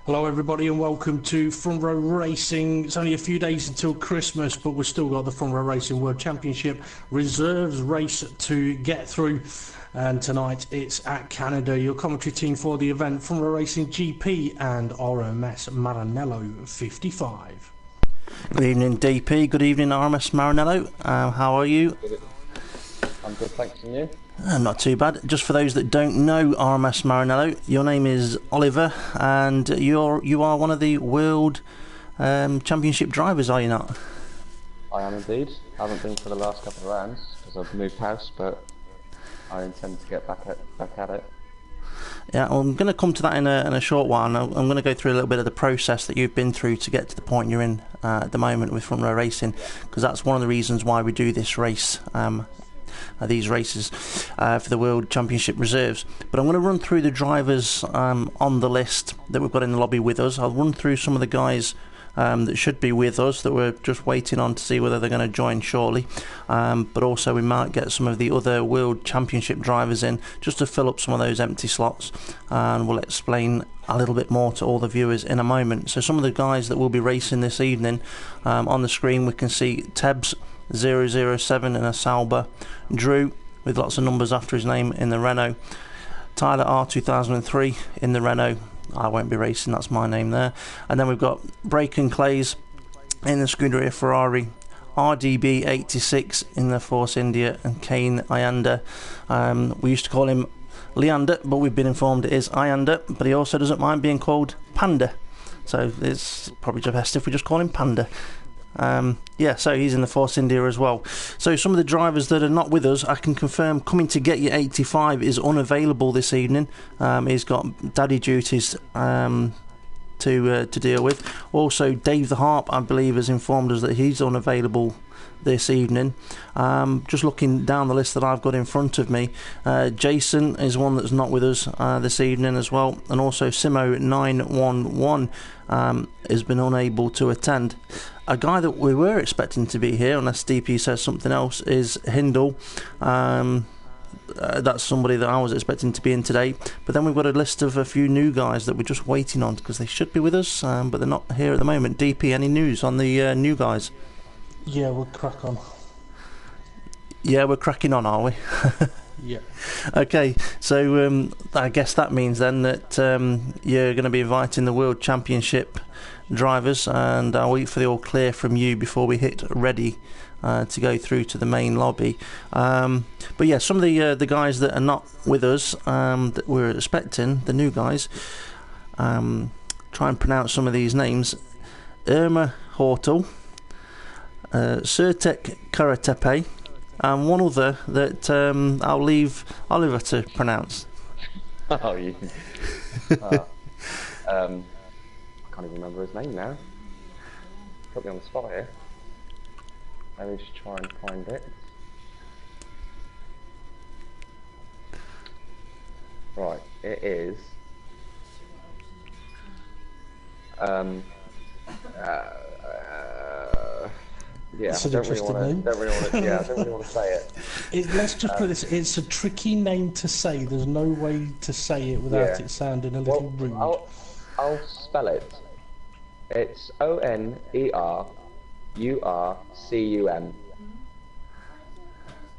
Hello everybody and welcome to Front Row Racing. It's only a few days until Christmas, but we've still got the Front Row Racing World Championship Reserves race to get through. And tonight it's at Canada. Your commentary team for the event, Front Row Racing GP and RMS Maranello 55. Good evening DP, good evening RMS Maranello. How are you? I'm good, thanks, and you? Not too bad. Just for those that don't know RMS Maranello, your name is Oliver, and you are one of the World Championship drivers, are you not? I am indeed. I haven't been for the last couple of rounds because I've moved house, but I intend to get back at it. Yeah, well, I'm going to come to that in a short while. I'm going to go through a little bit of the process that you've been through to get to the point you're in at the moment with Front Row Racing, because that's one of the reasons why we do this race. These races for the World Championship Reserves. But I'm going to run through the drivers on the list that we've got in the lobby with us. I'll run through some of the guys that should be with us that we're just waiting on to see whether they're going to join shortly. But also we might get some of the other World Championship drivers in just to fill up some of those empty slots, and we'll explain a little bit more to all the viewers in a moment. So some of the guys that will be racing this evening, on the screen we can see Tebs 007 in a Sauber, Drew with lots of numbers after his name in the Renault, Tyler R 2003 in the Renault. I won't be racing, that's my name there. And then we've got Braken Clays in the Scuderia Ferrari, RDB 86 in the Force India, and Kane Ayanda. We used to call him Leander, but we've been informed it is Ayanda, but he also doesn't mind being called Panda, so it's probably just best if we just call him Panda. So he's in the Force India as well. So some of the drivers that are not with us, I can confirm Coming to Get You 85 is unavailable this evening. He's got daddy duties to deal with. Also Dave the Harp, I believe, has informed us that he's unavailable this evening. Just looking down the list that I've got in front of me, Jason is one that's not with us this evening as well, and also Simo 911 has been unable to attend. A guy that we were expecting to be here, unless DP says something else, is Hindle. That's somebody that I was expecting to be in today. But then we've got a list of a few new guys that we're just waiting on because they should be with us, but they're not here at the moment. DP, any news on the new guys? Yeah, we'll crack on. Yeah, we're cracking on, are we? Yeah. Okay, so I guess that means then that you're going to be inviting the World Championship drivers, and I'll wait for the all clear from you before we hit ready to go through to the main lobby. But yeah, some of the guys that are not with us that we're expecting, the new guys, try and pronounce some of these names: Irma Hortel, Surtek Karatepe, and one other that I'll leave Oliver to pronounce. Oh, you. I can't even remember his name now. Put me on the spot here. Let me just try and find it. Right, it is. Yeah, It's an don't really interesting name. want to say it. Let's just put this. It's a tricky name to say. There's no way to say it without it sounding a little rude. I'll spell it. It's Onerurcum.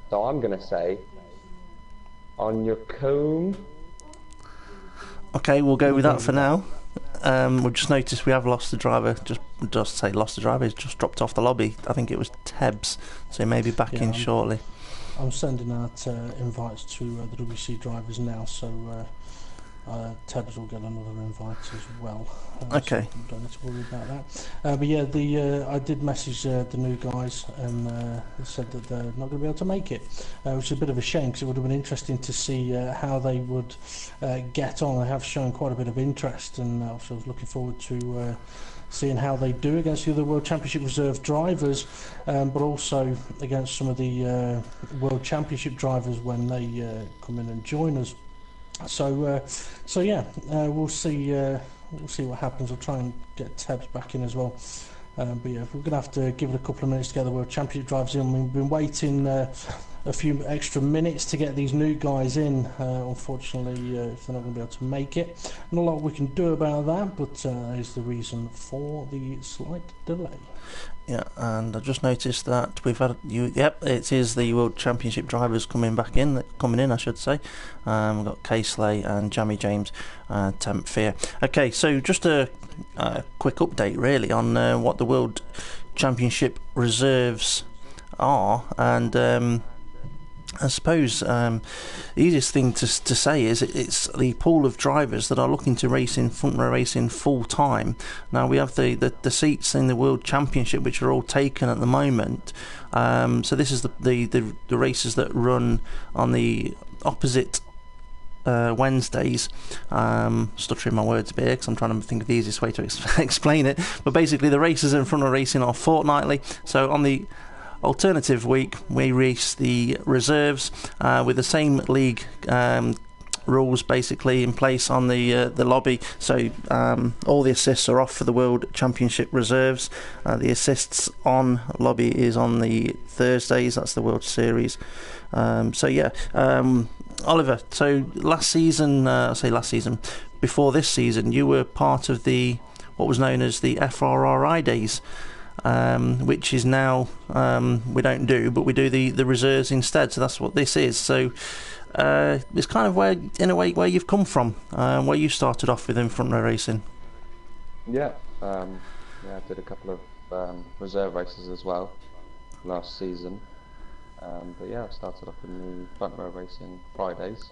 So I'm going to say on your comb. Okay, we'll go with that for now. We've just noticed we have lost the driver. Just say lost the driver. He's just dropped off the lobby. I think it was Tebs, so he may be back in shortly. I'm sending out invites to the WC drivers now, so Tebs will get another invite as well. Okay. So don't need to worry about that. But yeah, I did message the new guys, and they said that they're not going to be able to make it, which is a bit of a shame because it would have been interesting to see how they would get on. They have shown quite a bit of interest, and also I was looking forward to seeing how they do against the other World Championship Reserve drivers, but also against some of the World Championship drivers when they come in and join us. So yeah, we'll see what happens. I'll try and get Tebs back in as well. But yeah, we're going to have to give it a couple of minutes to get the World Championship drivers in. We've been waiting a few extra minutes to get these new guys in. Unfortunately, if they're not going to be able to make it, not a lot we can do about that, but that is the reason for the slight delay. Yeah, and I just noticed that we've had Yep, it is the World Championship drivers coming in, I should say. We've got Casely and Jamie James, Temp Fear. Okay, so just a quick update really on what the World Championship reserves are, and I suppose the easiest thing to say is it's the pool of drivers that are looking to race in front row racing full time. Now we have the seats in the World Championship, which are all taken at the moment. So this is the races that run on the opposite Wednesdays. Stuttering my words a bit because I'm trying to think of the easiest way to explain it. But basically, the races in front row racing are fortnightly. So on the alternative week, we race the reserves with the same league rules basically in place on the lobby. So all the assists are off for the World Championship reserves. The assists on lobby is on the Thursdays. That's the World Series. So yeah, Oliver. So last season, before this season, you were part of what was known as the FRRI days. Which is now we don't do, but we do the reserves instead. So that's what this is. So it's kind of where you've come from, where you started off with in front row racing. Yeah, I did a couple of reserve races as well last season. But yeah, I started off in the front row racing Fridays,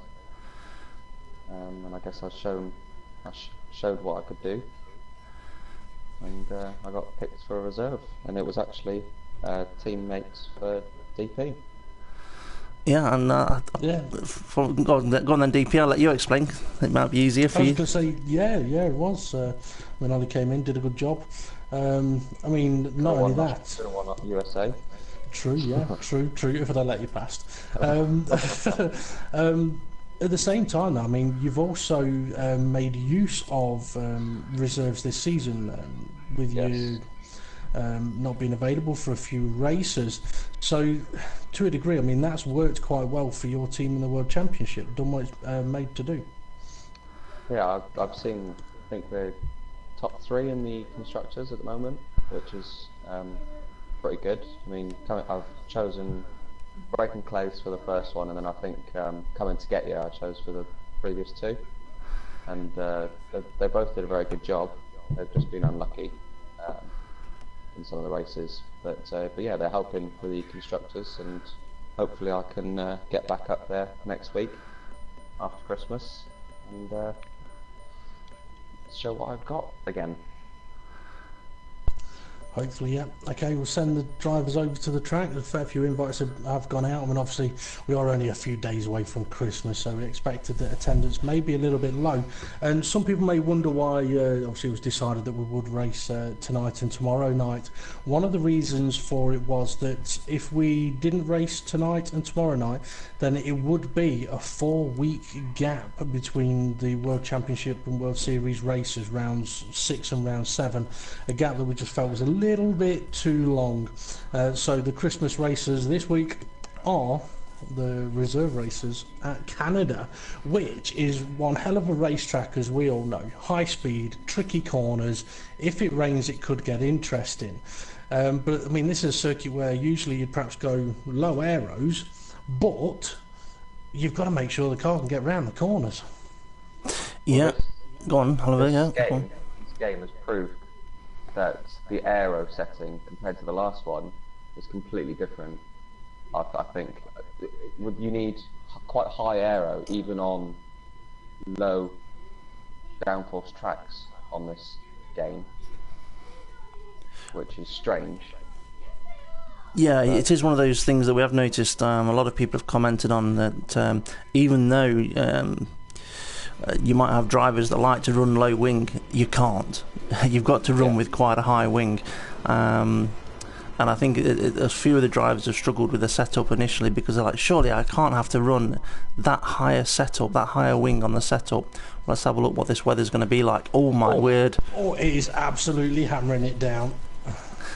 and I guess I showed what I could do. And I got picked for a reserve, and it was actually teammates for DP. Yeah, and go on then, DP. I'll let you explain. It might be easier for you. I was going to say, yeah, it was. When Ollie came in, did a good job. I mean, not only that. Should have won at USA. True, yeah, true. If I'd let you past. At the same time, I mean, you've also made use of reserves this season with you not being available for a few races. So, to a degree, I mean, that's worked quite well for your team in the World Championship, done what it's made to do. Yeah, I've seen, I think they're top 3 in the constructors at the moment, which is pretty good. I mean, I've chosen Breaking Clays for the first one, and then I think Coming to Get You I chose for the previous 2, and they both did a very good job. They've just been unlucky in some of the races, but yeah, they're helping with the constructors, and hopefully I can get back up there next week after Christmas and show what I've got again. Hopefully, yeah. Okay, we'll send the drivers over to the track. A fair few invites have gone out. I mean, obviously, we are only a few days away from Christmas, so we expected that attendance may be a little bit low. And some people may wonder why, obviously, it was decided that we would race tonight and tomorrow night. One of the reasons for it was that if we didn't race tonight and tomorrow night, then it would be a 4-week gap between the World Championship and World Series races, rounds 6 and round 7. A gap that we just felt was a little bit too long. So the Christmas races this week are the reserve races at Canada, which is one hell of a racetrack, as we all know. High speed, tricky corners. If it rains, it could get interesting. But I mean, this is a circuit where usually you'd perhaps go low aeros, but you've got to make sure the car can get round the corners. Yeah, go on, Oliver. This game has proved that the aero setting compared to the last one is completely different. I think you need quite high aero even on low downforce tracks on this game, which is strange. Yeah, it is one of those things that we have noticed. A lot of people have commented on that. Even though you might have drivers that like to run low wing, you can't. You've got to run with quite a high wing. And I think a few of the drivers have struggled with the setup initially because they're like, surely I can't have to run that higher setup, that higher wing on the setup. Let's have a look what this weather's going to be like. Oh my word. Oh, it is absolutely hammering it down.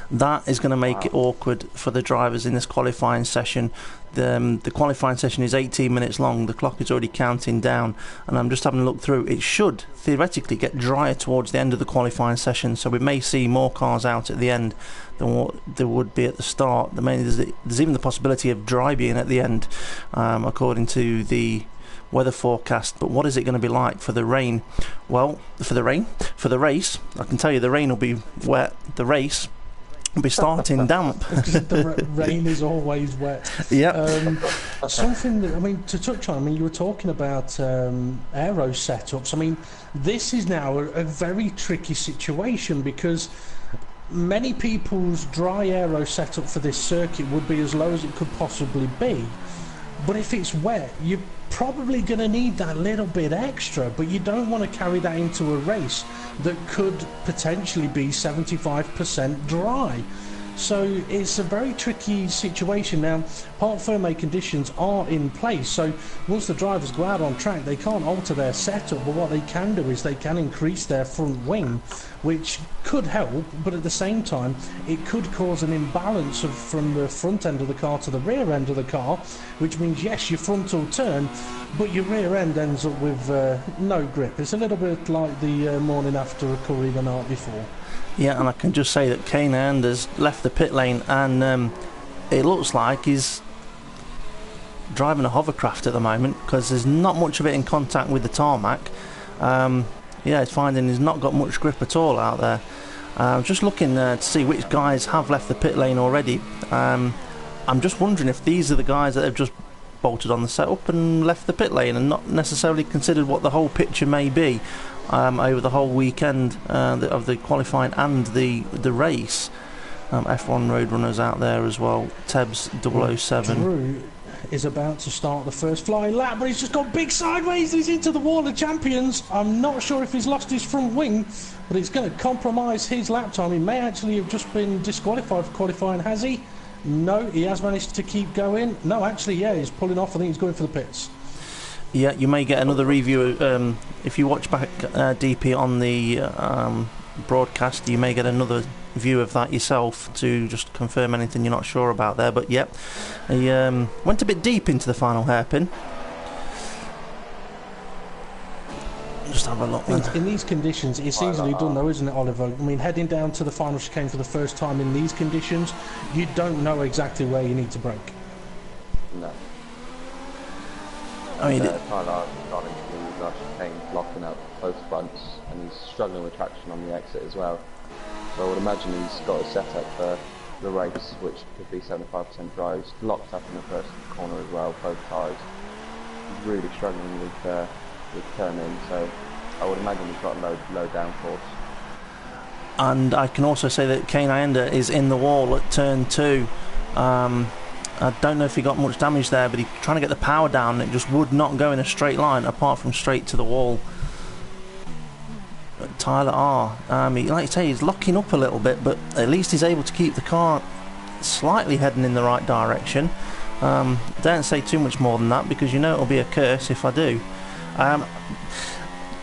That is going to make it awkward for the drivers in this qualifying session. The qualifying session is 18 minutes long. The clock is already counting down, and I'm just having a look through. It should theoretically get drier towards the end of the qualifying session, so we may see more cars out at the end than what there would be at the start. There's even the possibility of dry being at the end, according to the weather forecast. But what is it going to be like for the rain? Well, for the race, I can tell you the rain will be wet. The race will be starting damp. The rain is always wet. Yeah. Something that, I mean, to touch on, I mean, you were talking about aero setups. I mean, this is now a very tricky situation, because many people's dry aero setup for this circuit would be as low as it could possibly be. But if it's wet, you're probably going to need that little bit extra, but you don't want to carry that into a race that could potentially be 75% dry. So it's a very tricky situation. Now, parc fermé conditions are in place, so once the drivers go out on track, they can't alter their setup, but what they can do is they can increase their front wing, which could help, but at the same time it could cause an imbalance from the front end of the car to the rear end of the car, which means, yes, your front will turn, but your rear end ends up with no grip. It's a little bit like the morning after a curry the night before. Yeah, and I can just say that Kane has left the pit lane, and it looks like he's driving a hovercraft at the moment, because there's not much of it in contact with the tarmac. Yeah, he's finding he's not got much grip at all out there. Just looking to see which guys have left the pit lane already. I'm just wondering if these are the guys that have just bolted on the setup and left the pit lane and not necessarily considered what the whole picture may be over the whole weekend of the qualifying and the race. F1 Roadrunners out there as well. Tebs 007. Drew is about to start the first flying lap, but he's just gone big sideways. He's into the wall of champions. I'm not sure if he's lost his front wing, but it's going to compromise his lap time. He may actually have just been disqualified for qualifying, has he? No, he has managed to keep going. No, actually, yeah, he's pulling off. I think he's going for the pits. Yeah, you may get another review if you watch back DP on the broadcast. You may get another view of that yourself to just confirm anything you're not sure about there. But yep, he went a bit deep into the final hairpin. Just have a look. In these conditions, it's easily done though, isn't it, Oliver? I mean, heading down to the final chicane for the first time in these conditions, you don't know exactly where you need to brake. No. I mean, Tyler got into the last chicane, blocking up both fronts, and he's struggling with traction on the exit as well. So I would imagine he's got a setup for the race, which could be 75% dry. He's locked up in the first corner as well, both tyres. He's really struggling with turning, so I would imagine he's got low downforce. And I can also say that Kane Ayanda is in the wall at turn 2. I don't know if he got much damage there, but he's trying to get the power down, and it just would not go in a straight line apart from straight to the wall. But Tyler R, like you say, he's locking up a little bit, but at least he's able to keep the car slightly heading in the right direction. Don't say too much more than that, because you know it'll be a curse if I do.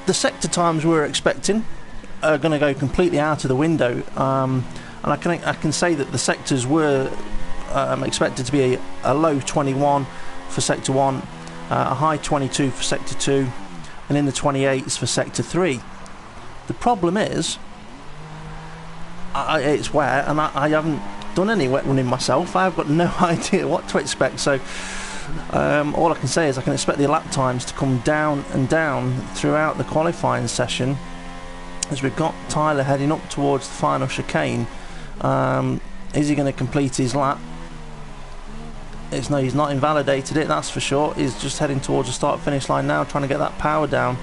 The sector times we're expecting are going to go completely out of the window, and I can say that the sectors were expected to be a low 21 for sector 1, a high 22 for sector 2, and in the 28s for sector 3. The problem is it's wet, and I haven't done any wet running myself. I've got no idea what to expect, so all I can say is I can expect the lap times to come down and down throughout the qualifying session, as we've got Tyler heading up towards the final chicane. Is he going to complete his lap? He's not invalidated it, that's for sure. He's just heading towards the start finish line now, trying to get that power down,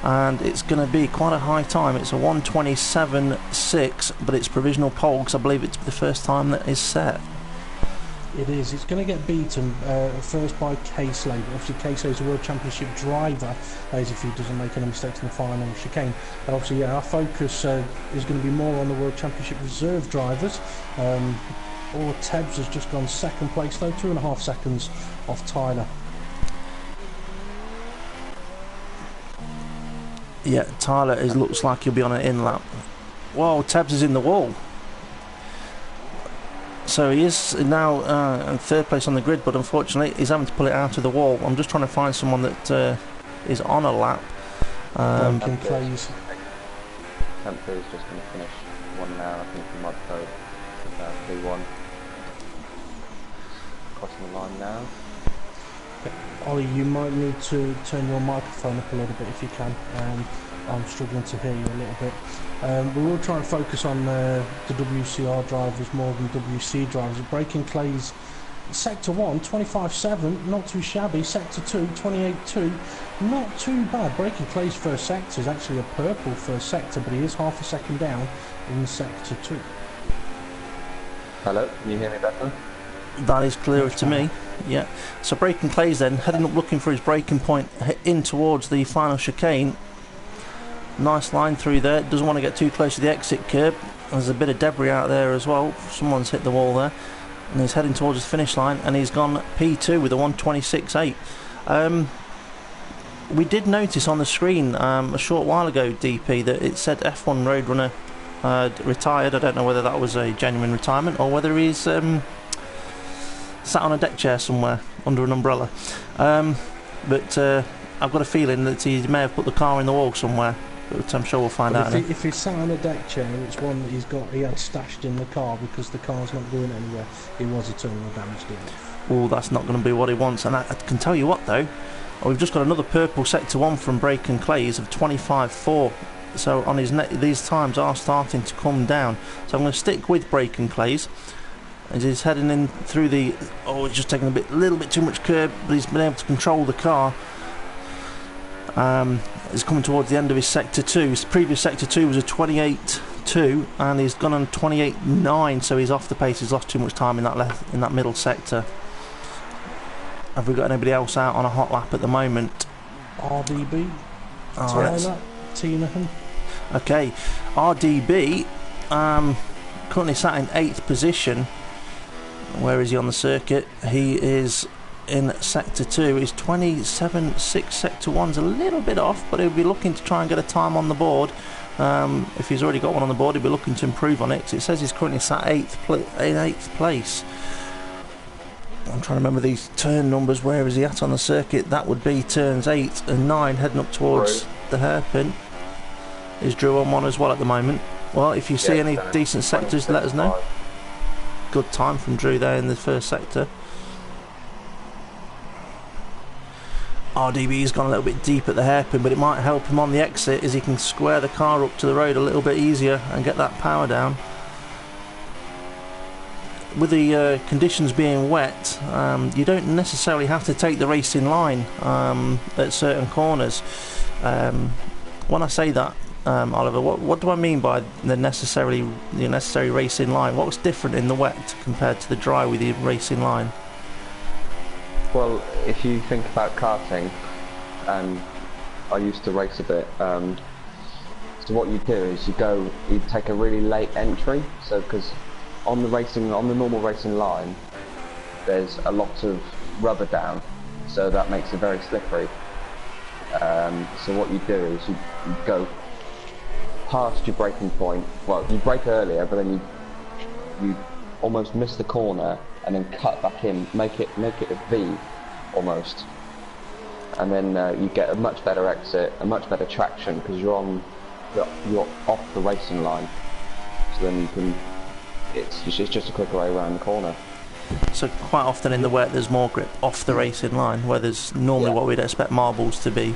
and it's going to be quite a high time. It's a 1:27.6, but it's provisional pole, because I believe it's the first time that is set. It is. It's going to get beaten first by Casely. Obviously, Casely is a World Championship driver, as if he doesn't make any mistakes in the final chicane. But obviously, yeah, our focus is going to be more on the World Championship reserve drivers. Or Tebs has just gone second place, though, 2.5 seconds off Tyler. Yeah, Tyler looks like he'll be on an in lap. Whoa, Tebs is in the wall. So he is now in third place on the grid, but unfortunately he's having to pull it out of the wall. I'm just trying to find someone that is on a lap. Broken Clays. Temper is just going to finish one now. I think he might go 3-1. Crossing the line now. Ollie, you might need to turn your microphone up a little bit if you can. I'm struggling to hear you a little bit. We will try and focus on the WCR drivers more than WC drivers. Breaking Clays, Sector 1, 25.7, not too shabby. Sector 2, 28.2, not too bad. Breaking Clay's first sector is actually a purple first sector, but he is half a second down in Sector 2. Hello, can you hear me better? That is clearer to me. Yeah. So Breaking Clay's then heading up looking for his braking point in towards the final chicane. Nice line through there. Doesn't want to get too close to the exit curb. There's a bit of debris out there as well. Someone's hit the wall there. And he's heading towards the finish line, and he's gone P2 with a 1:26.8. We did notice on the screen a short while ago, DP, that it said F1 Roadrunner retired. I don't know whether that was a genuine retirement or whether he's sat on a deck chair somewhere under an umbrella. But I've got a feeling that he may have put the car in the wall somewhere. But I'm sure we'll find out. If he's sat on a deck chair, it's one that he had stashed in the car because the car's not going anywhere. It was a terminal damage deal. Oh, that's not going to be what he wants. And I can tell you what though, we've just got another purple Sector 1 from Breaking Clays of 25.4. So on his these times are starting to come down. So I'm going to stick with Breaking Clays. As he's heading in through the... Oh, he's just taking a little bit too much curb, but he's been able to control the car. He's coming towards the end of his Sector 2. His previous Sector 2 was a 28.2 and he's gone on 28.9, so he's off the pace. He's lost too much time in that middle sector. Have we got anybody else out on a hot lap at the moment? RDB, Tyler, Tinahan. Okay, RDB currently sat in 8th position. Where is he on the circuit? He is in Sector 2. He's 27.6. Sector 1's a little bit off, but he'll be looking to try and get a time on the board. If he's already got one on the board, he'll be looking to improve on it, because it says he's currently sat in 8th place. I'm trying to remember these turn numbers. Where is he at on the circuit? That would be turns 8 and 9, heading up towards the hairpin. Is Drew on one as well at the moment? Well, if you see any decent sectors, let us know. Good time from Drew there in the first sector. RDB's gone a little bit deep at the hairpin, but it might help him on the exit as he can square the car up to the road a little bit easier and get that power down. With the conditions being wet, you don't necessarily have to take the racing line at certain corners. When I say that, Oliver, what do I mean by the necessary racing line? What's different in the wet compared to the dry with the racing line? Well, if you think about karting, and I used to race a bit, so what you do is you take a really late entry, so because on the normal racing line, there's a lot of rubber down, so that makes it very slippery. So what you do is you go past your braking point. Well, you brake earlier, but then you almost miss the corner and then cut back in, make it a V almost, and then you get a much better exit, a much better traction, because you're off the racing line. So then you can. It's just a quicker way around the corner. So quite often in the wet there's more grip off the racing line, where there's normally what we'd expect marbles to be.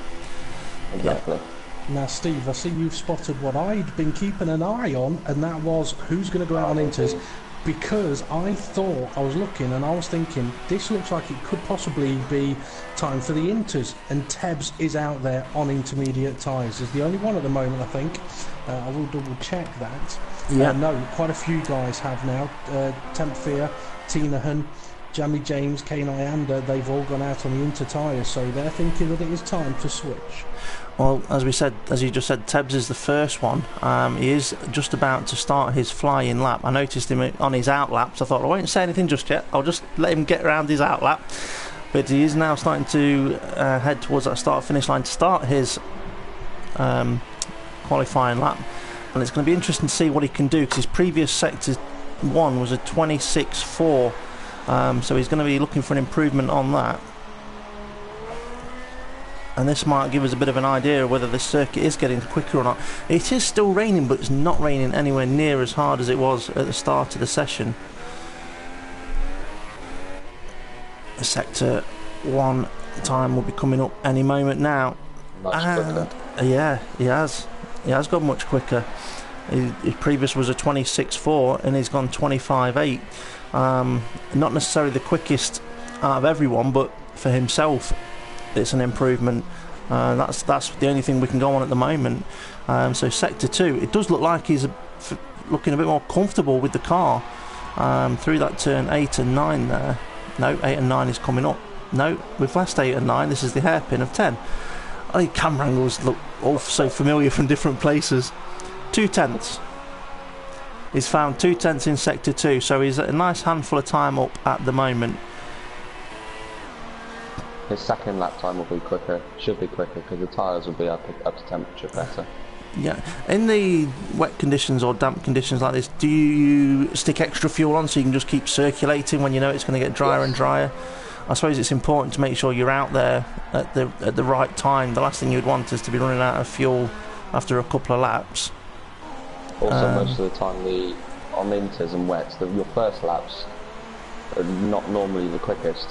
Exactly. Yeah. Now Steve, I see you've spotted what I'd been keeping an eye on, and that was who's going to go out on inters, because I was looking and I was thinking this looks like it could possibly be time for the inters, and Tebbs is out there on intermediate tyres. He's the only one at the moment, I think. I will double check that. Yeah. No, quite a few guys have now. Tempfear, Tinahan, Jamie James, Kane Ianda, they've all gone out on the inter tyres, so they're thinking that it is time to switch. Well, as you just said, Tebbs is the first one. He is just about to start his fly-in lap. I noticed him on his out laps. I thought I won't say anything just yet. I'll just let him get around his out lap. But he is now starting to head towards that start-finish line to start his qualifying lap. And it's going to be interesting to see what he can do, because his previous sector 1 was a 26.4, so he's going to be looking for an improvement on that. And this might give us a bit of an idea of whether the circuit is getting quicker or not. It is still raining, but it's not raining anywhere near as hard as it was at the start of the session. Sector 1 time will be coming up any moment now. Much quicker. Yeah, he has gone much quicker. His previous was a 26.4 and he's gone 25.8. Not necessarily the quickest out of everyone, but for himself it's an improvement. That's the only thing we can go on at the moment. So sector 2, it does look like he's looking a bit more comfortable with the car through that turn 8 and 9 there. No, 8 and 9 is coming up. No, we've left 8 and 9. This is the hairpin of 10. Oh, camera angles look all so familiar from different places. 2/10. He's found 2/10 in sector 2, so he's a nice handful of time up at the moment. His second lap time will be quicker, should be quicker, because the tyres will be up to temperature better. Yeah, in the wet conditions or damp conditions like this, do you stick extra fuel on so you can just keep circulating when you know it's going to get drier and drier? I suppose it's important to make sure you're out there at the right time. The last thing you'd want is to be running out of fuel after a couple of laps. Also, most of the time on the inters and wets, your first laps are not normally the quickest,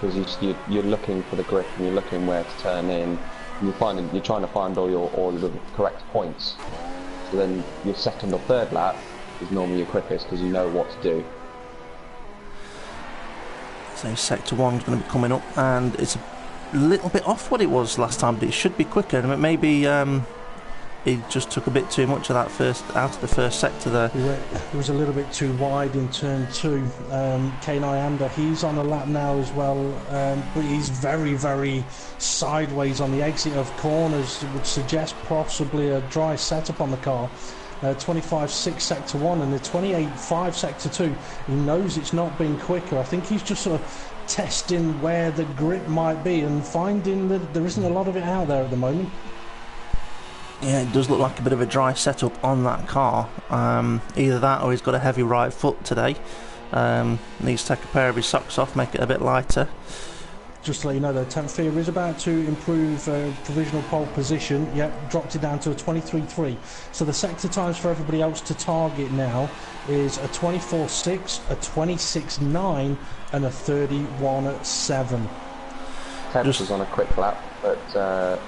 because you're looking for the grip and you're looking where to turn in. You're trying to find all the correct points. So then your second or third lap is normally your quickest because you know what to do. So sector 1 is going to be coming up, and it's a little bit off what it was last time, but it should be quicker. And maybe he just took a bit too much of that out of the first sector there. He was a little bit too wide in turn 2. Kane Ianda, he's on a lap now as well, but he's very, very sideways on the exit of corners. It would suggest possibly a dry setup on the car. 25.6 sector 1 and the 28.5 sector 2. He knows it's not been quicker. I think he's just sort of testing where the grip might be and finding that there isn't a lot of it out there at the moment. Yeah, it does look like a bit of a dry setup on that car. Either that or he's got a heavy right foot today. Needs to take a pair of his socks off, make it a bit lighter. Just to let you know, the 10th Fear is about to improve provisional pole position. Yep, dropped it down to a 23.3. So the sector times for everybody else to target now is a 24.6, a 26.9 and a 31.7. Ted was on a quick lap, but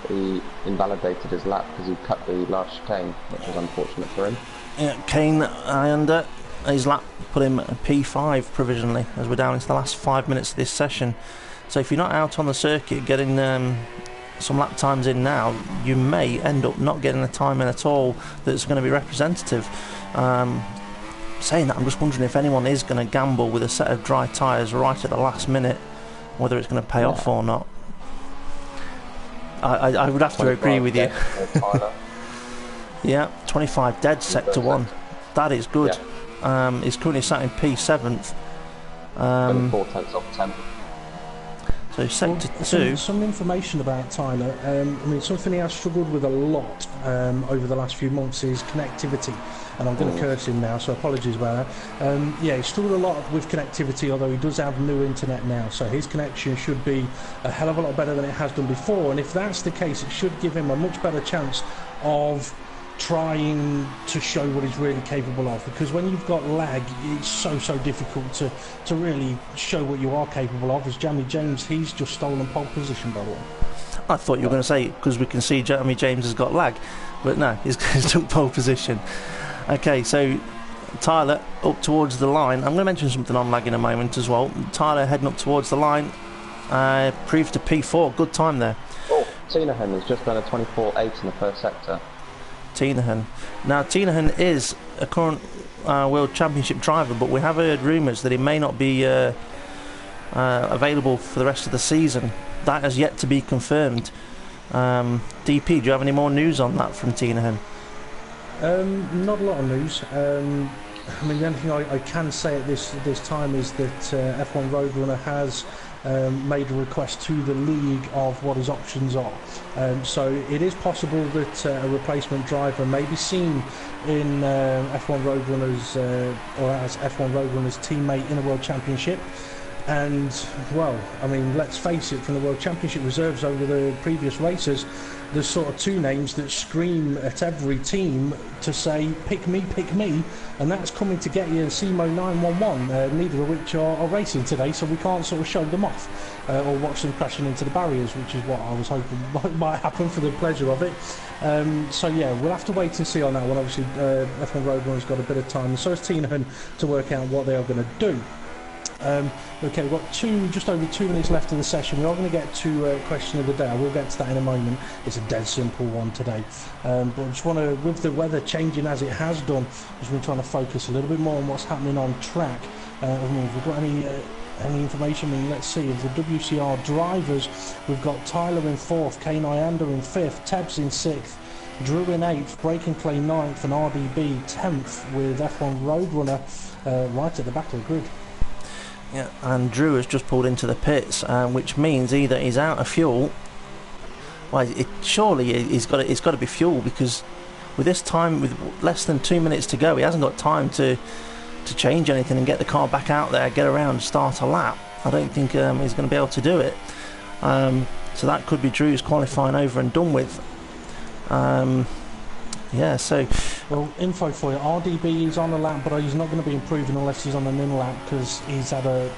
he invalidated his lap because he cut the last chicane, which was unfortunate for him. Yeah, Kane Ianda, his lap put him at a P5 provisionally as we're down into the last 5 minutes of this session. So if you're not out on the circuit getting some lap times in now, you may end up not getting a time in at all that's going to be representative. Saying that, I'm just wondering if anyone is going to gamble with a set of dry tyres right at the last minute, whether it's going to pay off or not. I would have to agree with you. Yeah, 25 dead sector 1. That is good. Yeah. He's currently sat in P7th. 24 tenths off 10. So sector 2. Some information about Tyler. I mean, something he has struggled with a lot over the last few months is connectivity. And I'm going to curse him now, so apologies about that. Yeah, he struggled a lot with connectivity, although he does have new internet now, so his connection should be a hell of a lot better than it has done before. And if that's the case, it should give him a much better chance of trying to show what he's really capable of, because when you've got lag, it's so difficult to really show what you are capable of. As Jamie James, he's just stolen pole position, by the way. I thought you were going to say because we can see Jamie James has got lag, but no, he's took pole position. Okay, so Tyler up towards the line. I'm going to mention something on lag in a moment as well. Tyler heading up towards the line, proved to P4, good time there. Oh, Tinahan has just done a 24.8 in the first sector. Tinahan. Now Tinahan is a current World Championship driver, but we have heard rumours that he may not be available for the rest of the season. That has yet to be confirmed. DP, do you have any more news on that from Tinahan? Not a lot of news. I mean, the only thing I can say at this time is that F1 Roadrunner has made a request to the league of what his options are. So it is possible that a replacement driver may be seen in F1 Roadrunners or as F1 Roadrunners teammate in a World Championship. And, well, I mean, let's face it, from the World Championship reserves over the previous races, there's sort of two names that scream at every team to say, pick me, and that's coming to get you SEMO 911, neither of which are racing today, so we can't sort of show them off or watch them crashing into the barriers, which is what I was hoping might happen for the pleasure of it. So yeah, we'll have to wait and see on that one. Obviously, F1 Roadrunner's got a bit of time, and so has Tinahan, to work out what they are going to do. Okay, we've got just over 2 minutes left of the session. We are going to get to question of the day. I will get to that in a moment. It's a dead simple one today. But I just want to, with the weather changing as it has done, just been trying to focus a little bit more on what's happening on track. If we've got any information, I mean, let's see. Of the WCR drivers, we've got Tyler in 4th, Kane Ianda in 5th, Tebbs in 6th, Drew in 8th, Breaking Clay 9th, and RDB 10th, with F1 Roadrunner right at the back of the grid. Yeah, and Drew has just pulled into the pits, which means either he's out of fuel. Well, surely it's got to be fuel, because with this time, with less than 2 minutes to go, he hasn't got time to change anything and get the car back out there, get around, start a lap. I don't think he's going to be able to do it. So that could be Drew's qualifying over and done with. Yeah, so... Well, info for you, RDB is on a lap, but he's not going to be improving unless he's on an in-lap, because it's either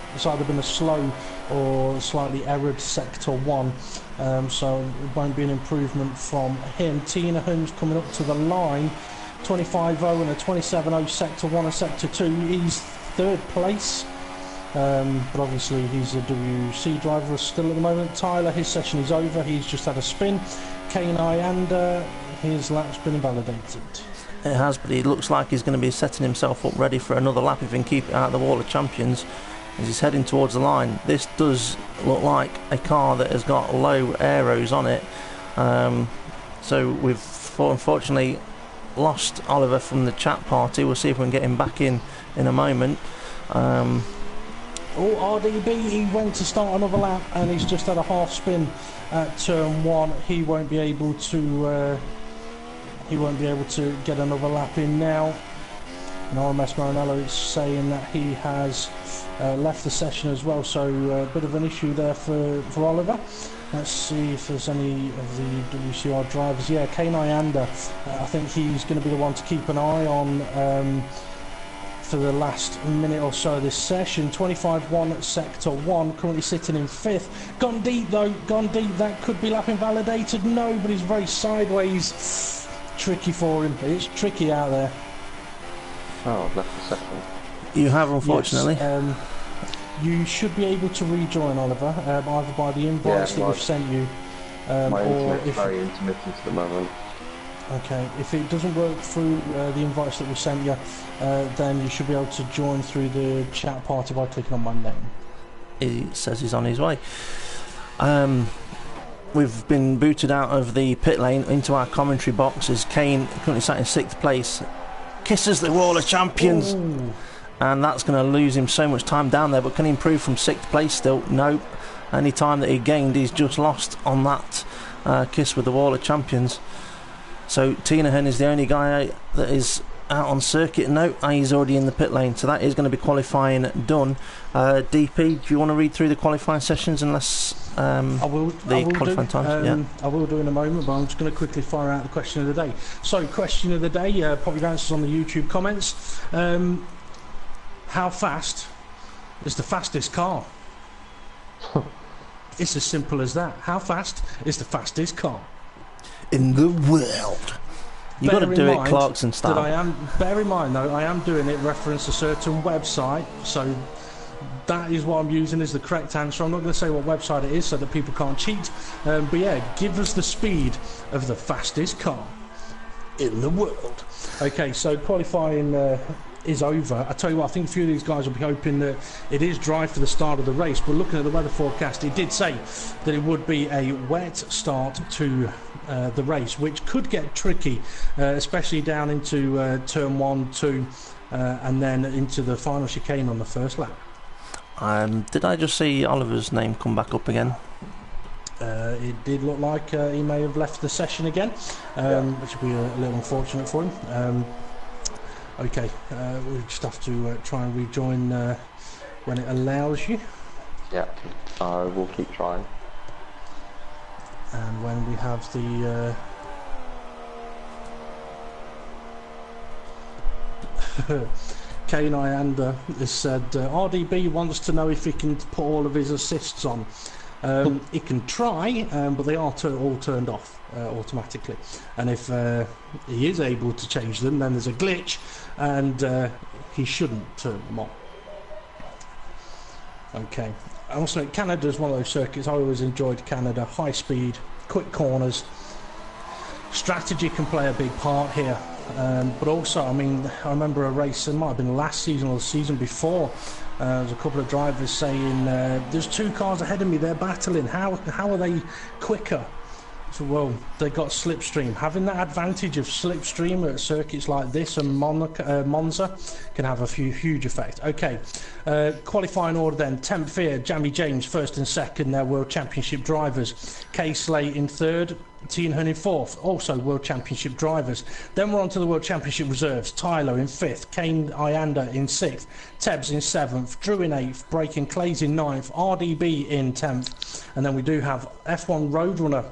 been a slow or slightly errored sector 1, so it won't be an improvement from him. Tinahan's coming up to the line, 25.0 and a 27.0 sector 1 and sector 2. He's 3rd place, but obviously he's a WC driver still at the moment. Tyler, his session is over, he's just had a spin. Kane Ianda, his lap's been invalidated. It has, but he looks like he's going to be setting himself up ready for another lap if he can keep it out of the Wall of Champions as he's heading towards the line. This does look like a car that has got low aeros on it, so we've unfortunately lost Oliver from the chat party. We'll see if we can get him back in a moment. RDB, he went to start another lap and he's just had a half spin at turn 1. He won't be able to get another lap in now. And RMS Maranello is saying that he has left the session as well, so a bit of an issue there for Oliver. Let's see if there's any of the WCR drivers. Yeah, Kane Ianda, I think he's going to be the one to keep an eye on for the last minute or so of this session. 25.1 sector 1, currently sitting in 5th. Gone deep though, gone deep. That could be lap invalidated. No, but he's very sideways. Tricky for him. It's tricky out there. Oh, I've left the session. You have, unfortunately. Yes, you should be able to rejoin, Oliver, either by the invites that we've sent you, my or internet's very intermittent at the moment. Okay, if it doesn't work through the invites that we sent you, then you should be able to join through the chat party by clicking on my name. He says he's on his way. We've been booted out of the pit lane into our commentary box as Kane, currently sat in 6th place, kisses the Wall of Champions. Ooh. And that's going to lose him so much time down there. But can he improve from 6th place still? No. Any time that he gained, he's just lost on that kiss with the Wall of Champions. So Tinahan is the only guy that is out on circuit. No, he's already in the pit lane, so that is going to be qualifying done. DP, do you want to read through the qualifying sessions unless I will qualifying do. times? I will do in a moment, but I'm just going to quickly fire out the question of the day. So, question of the day, pop your answers on the YouTube comments. How fast is the fastest car? It's as simple as that. How fast is the fastest car in the world? You've got to do it Clarkson style. Bear in mind though, I am doing it reference a certain website, so that is what I'm using as the correct answer. I'm not going to say what website it is so that people can't cheat, but yeah, give us the speed of the fastest car in the world. Okay, so qualifying is over. I tell you what, I think a few of these guys will be hoping that it is dry for the start of the race, but looking at the weather forecast, it did say that it would be a wet start to the race, which could get tricky, especially down into turn 1, 2, and then into the final chicane on the first lap. Did I just see Oliver's name come back up again? It did look like he may have left the session again, which would be a little unfortunate for him. Okay, we just have to try and rejoin when it allows you. Yeah, I will keep trying. And when we have the Kane Ianda has said RDB wants to know if he can put all of his assists on. He can try, but they are all turned off automatically. And if he is able to change them, then there's a glitch, and he shouldn't turn them on. Okay. Also, Canada is one of those circuits. I always enjoyed Canada. High speed, quick corners. Strategy can play a big part here. But also, I mean, I remember a race, it might have been last season or the season before. There was a couple of drivers saying, there's 2 cars ahead of me, they're battling. How are they quicker? So, well, they got slipstream. Having that advantage of slipstream at circuits like this and Monza can have a huge effect. Okay, qualifying order then. 10th here, Jamie James, 1st and 2nd, they're World Championship drivers. Kay Slay in 3rd, Tien Hun in 4th, also World Championship drivers. Then we're on to the World Championship reserves. Tyler in 5th, Kane Ianda in 6th, Tebbs in 7th, Drew in 8th, Braken Clays in 9th, RDB in 10th, and then we do have F1 Roadrunner,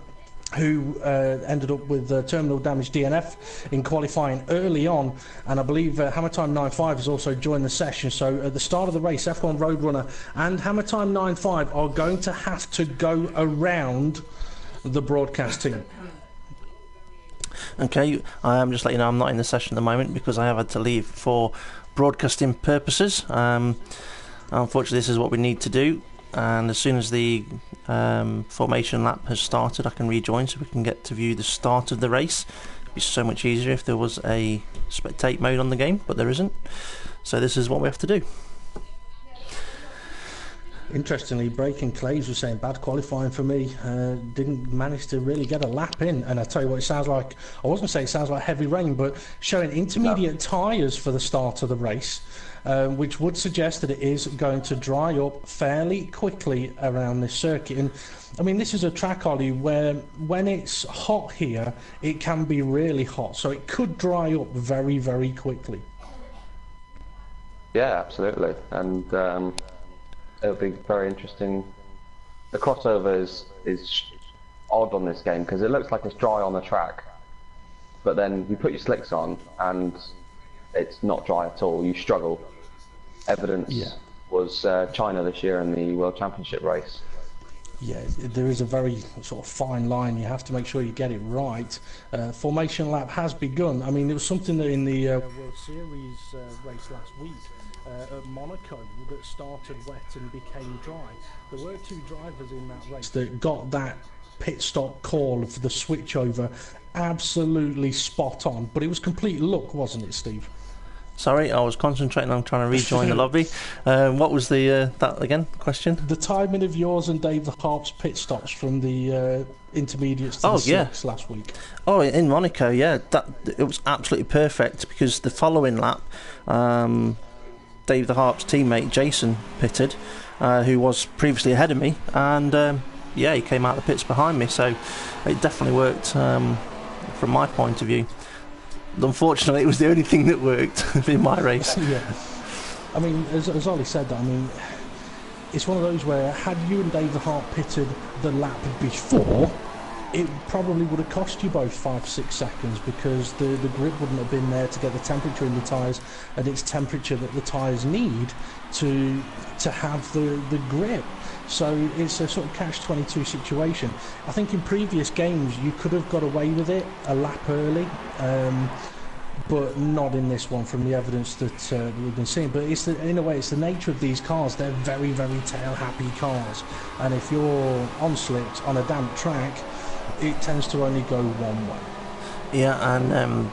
who ended up with terminal damage DNF in qualifying early on, and I believe Hammer Time 95 has also joined the session. So at the start of the race, F1 Roadrunner and Hammer Time 95 are going to have to go around the broadcast team. Okay, I'm just letting you know I'm not in the session at the moment because I have had to leave for broadcasting purposes. Unfortunately, this is what we need to do, and as soon as the formation lap has started, I can rejoin so we can get to view the start of the race. It'd be so much easier if there was a spectate mode on the game, but there isn't. So this is what we have to do. Interestingly, Braken Clays was saying bad qualifying for me. Didn't manage to really get a lap in, and I tell you what, it sounds like, I wasn't saying it sounds like heavy rain, but showing intermediate tyres for the start of the race, which would suggest that it is going to dry up fairly quickly around this circuit. And I mean, this is a track, Ollie, where when it's hot here, it can be really hot, so it could dry up very, very quickly. Yeah, absolutely, and it'll be very interesting. The crossover is odd on this game because it looks like it's dry on the track, but then you put your slicks on and it's not dry at all. You struggle. Evidence was China this year in the World Championship race. Yeah, there is a very sort of fine line. You have to make sure you get it right. Formation lap has begun. I mean, it was something that in the World Series race last week at Monaco that started wet and became dry. There were 2 drivers in that race that got that pit stop call for the switchover absolutely spot on. But it was complete luck, wasn't it, Steve? Sorry, I was concentrating on trying to rejoin the lobby. What was the that again question? The timing of yours and Dave the Harp's pit stops from the intermediates to the slicks last week. Oh, in Monaco, yeah, it was absolutely perfect because the following lap, Dave the Harp's teammate Jason pitted, who was previously ahead of me, and he came out of the pits behind me, so it definitely worked from my point of view. Unfortunately, it was the only thing that worked in my race. Yeah, I mean, as Ollie said, that, I mean, it's one of those where had you and Dave the Harp pitted the lap before, it probably would have cost you both 5-6 seconds because the grip wouldn't have been there to get the temperature in the tyres, and it's temperature that the tyres need to have the grip. So it's a sort of catch-22 situation. I think in previous games you could have got away with it a lap early, but not in this one from the evidence that we've been seeing. But in a way, it's the nature of these cars. They're very, very tail-happy cars, and if you're on slipped on a damp track, it tends to only go one way. Yeah, and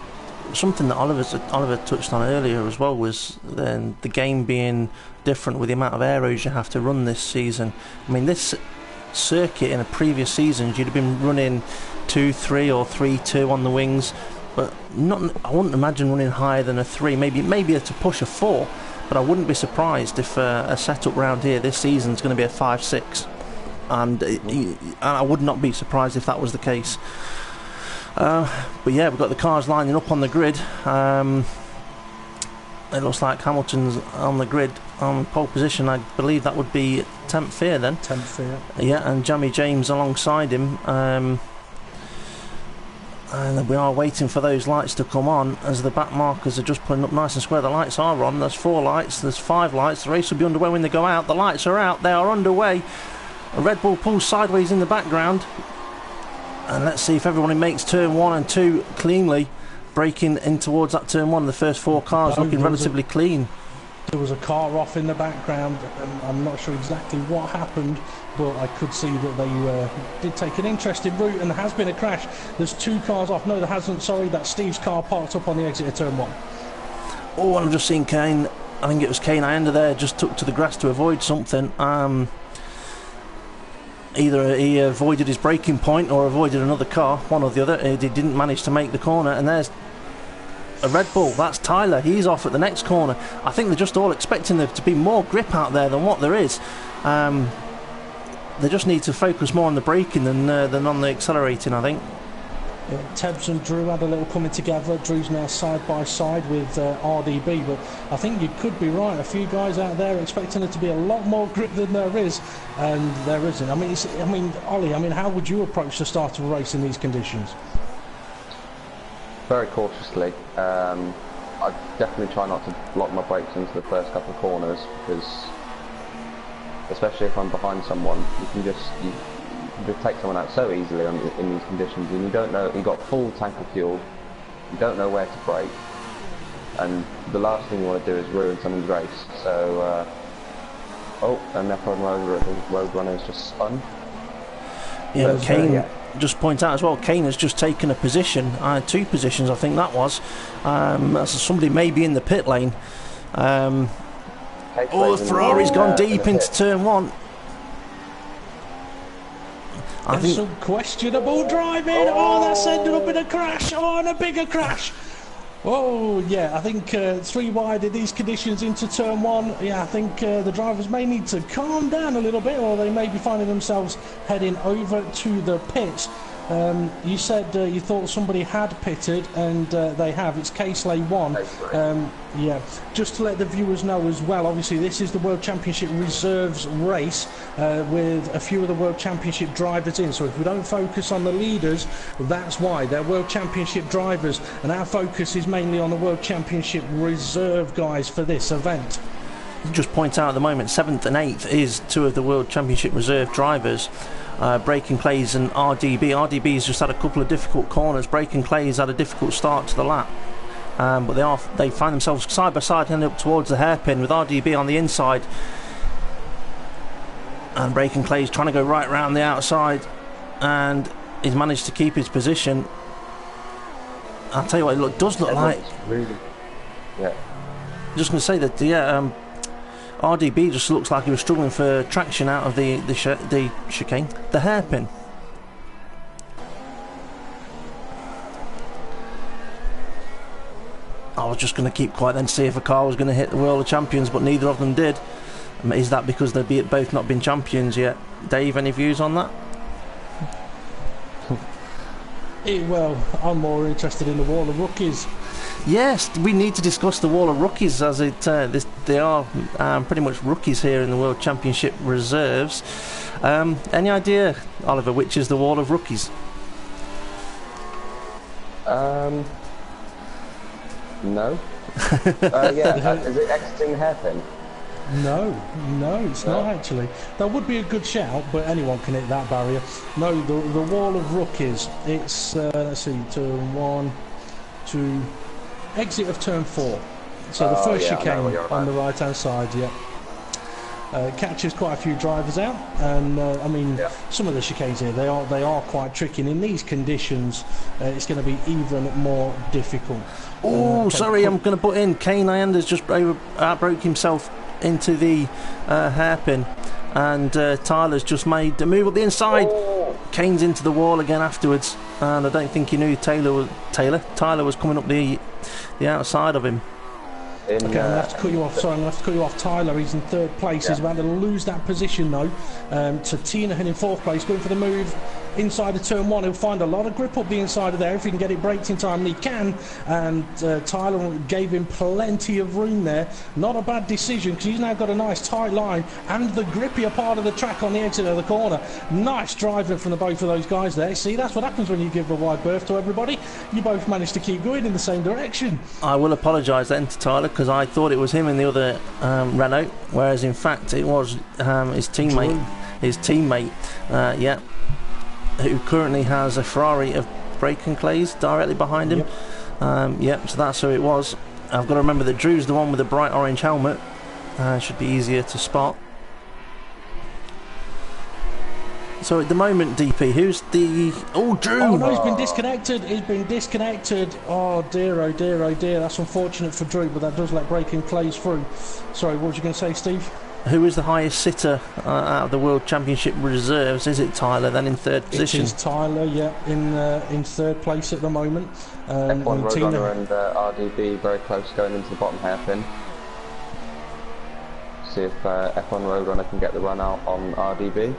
something that Oliver touched on earlier as well was the game being different with the amount of aeros you have to run this season. I mean, this circuit in a previous seasons you'd have been running 2-3 or 3-2 on the wings, but I wouldn't imagine running higher than a 3, maybe to push a 4, but I wouldn't be surprised if a setup round here this season is going to be a 5-6, and I would not be surprised if that was the case. But yeah, we've got the cars lining up on the grid. It looks like Hamilton's on the grid on pole position. I believe that would be 10th here then. 10th here. Yeah, and Jamie James alongside him. And we are waiting for those lights to come on as the back markers are just pulling up nice and square. The lights are on. There's 4 lights, there's 5 lights. The race will be underway when they go out. The lights are out, they are underway. A Red Bull pulls sideways in the background. And let's see if everybody makes turn 1 and 2 cleanly. Braking in towards that turn 1. The first 4 cars looking relatively clean. There was a car off in the background. I'm not sure exactly what happened, but I could see that they did take an interesting route, and there has been a crash. There's 2 cars off. No, there hasn't. Sorry, that's Steve's car parked up on the exit of turn 1. Oh, and I've just seen Kane. I think it was Kane Ianda there, just took to the grass to avoid something. Either he avoided his braking point or avoided another car, one or the other. He didn't manage to make the corner, and there's a Red Bull. That's Tyler. He's off at the next corner. I think they're just all expecting there to be more grip out there than what there is. They just need to focus more on the braking than on the accelerating, I think. Yeah, Tebbs and Drew had a little coming together. Drew's now side by side with RDB, but I think you could be right. A few guys out there are expecting there to be a lot more grip than there is, and there isn't. Ollie, how would you approach the start of a race in these conditions? Very cautiously. I definitely try not to lock my brakes into the first couple of corners, because especially if I'm behind someone, you can just take someone out so easily in these conditions, and you don't know, you've got full tank of fuel, you don't know where to brake, and the last thing you want to do is ruin someone's race. So and that road runner's just spun. Yeah, but, Kane, just point out as well, Kane has just taken a position, 2 positions I think that was. Somebody may be in the pit lane. The Ferrari's gone deep into turn 1. There's some questionable driving. That's ended up in a crash. And a bigger crash. Oh, yeah, I think 3 wide in these conditions into turn 1. Yeah, I think the drivers may need to calm down a little bit, or they may be finding themselves heading over to the pits. You said you thought somebody had pitted, and they have. It's Casely 1. Yeah, just to let the viewers know as well, obviously this is the World Championship Reserves race with a few of the World Championship drivers in. So if we don't focus on the leaders, that's why. They're World Championship drivers, and our focus is mainly on the World Championship Reserve guys for this event. Just point out at the moment, 7th and 8th is 2 of the World Championship Reserve drivers. Braken Clay's and RDB. RDB's just had a couple of difficult corners. Braken Clay's had a difficult start to the lap, but they find themselves side by side heading up towards the hairpin with RDB on the inside, and Braken Clay's trying to go right round the outside, and he's managed to keep his position. I'll tell you what, it does look like. Really, yeah. Just going to say that RDB just looks like he was struggling for traction out of the chicane, the hairpin. I was just going to keep quiet then to see if a car was going to hit the World of Champions, but neither of them did. Is that because they've both not been champions yet? Dave, any views on that? Well, I'm more interested in the Wall of Rookies. Yes, we need to discuss the Wall of Rookies, as they are pretty much rookies here in the World Championship Reserves. Any idea, Oliver, which is the Wall of Rookies? No. Is it exiting the hairpin? No, it's not actually. That would be a good shout, but anyone can hit that barrier. No, the Wall of Rookies. It's let's see, turn 1, 2, exit of turn 4. So the first chicane on the right hand side. Yeah. Catches quite a few drivers out, and some of the chicanes here they are quite tricky, and in these conditions it's going to be even more difficult. Sorry, I'm going to put in Kane Ianda's just broke himself into the hairpin, and Tyler's just made a move up the inside. Kane's into the wall again afterwards, and I don't think he knew Tyler was coming up the outside of him. Okay, I'm going to have to cut you off. Sorry, I'm going to have to cut you off. Tyler, he's in third place. Yeah. He's about to lose that position, though, to Tinahan in fourth place, going for the move inside of turn one. He'll find a lot of grip up the inside of there if he can get it braked in time, and he can. And Tyler gave him plenty of room there. Not a bad decision, because he's now got a nice tight line and the grippier part of the track on the exit of the corner. Nice driving from the both of those guys there. See, that's what happens when you give a wide berth to everybody. You both managed to keep going in the same direction. I will apologise then to Tyler, because I thought it was him in the other Renault, whereas in fact it was his teammate, who currently has a Ferrari of brake and clays directly behind him. So that's who it was. I've got to remember that Drew's the one with the bright orange helmet. Should be easier to spot. So at the moment, DP, who's the... Oh, Drew! Oh, no, he's been disconnected. He's been disconnected. Oh, dear, oh, dear, oh, dear. That's unfortunate for Drew, but that does let brake and clays through. Sorry, what was you going to say, Steve? Who is the highest sitter out of the World Championship reserves? Is it Tyler then in third position? It is Tyler, yeah, in third place at the moment. F1 Roadrunner and RDB very close going into the bottom hairpin. See if F1 Roadrunner can get the run out on RDB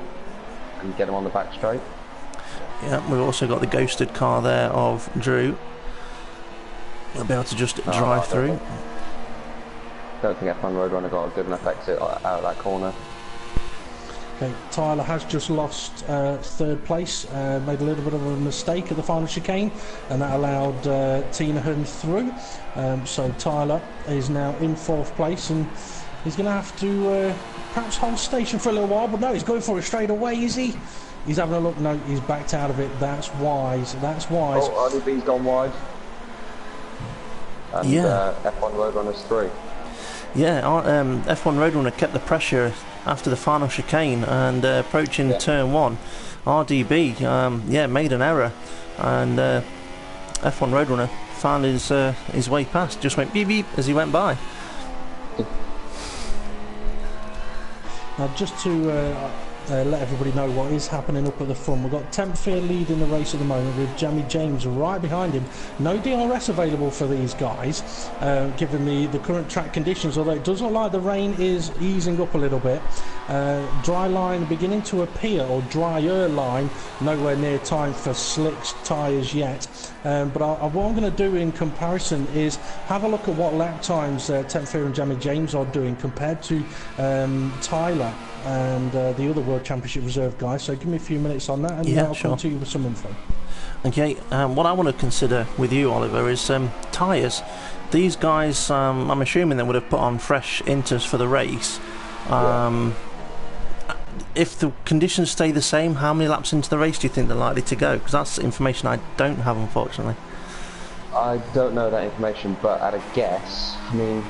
and get him on the back straight. Yeah, we've also got the ghosted car there of Drew. They'll be able to just drive through. Don't think F1 Roadrunner got a good enough exit out of that corner. Okay, Tyler has just lost third place, made a little bit of a mistake at the final chicane, and that allowed Tinahan through. So Tyler is now in fourth place, and he's going to have to perhaps hold station for a little while, but no, he's going for it straight away, is he? He's having a look, no, he's backed out of it. That's wise, that's wise. Oh, RDB's gone wide. And F1 Roadrunner's through. Yeah, F1 Roadrunner kept the pressure after the final chicane, and approaching turn one, RDB made an error, and F1 Roadrunner found his way past, just went beep beep as he went by. Now just to let everybody know what is happening up at the front, we've got 10th Fear leading the race at the moment with Jamie James right behind him. No DRS available for these guys given the current track conditions, although it does look like the rain is easing up a little bit. Dry line beginning to appear, or drier line, nowhere near time for slick tyres yet. But what I'm going to do in comparison is have a look at what lap times 10th Fear and Jamie James are doing compared to Tyler and the other World Championship Reserve guys. So give me a few minutes on that, and I'll come to you with some info. Okay, what I want to consider with you, Oliver, is tyres. These guys, I'm assuming they would have put on fresh inters for the race. If the conditions stay the same, how many laps into the race do you think they're likely to go? Because that's information I don't have, unfortunately. I don't know that information, but at a guess, I mean,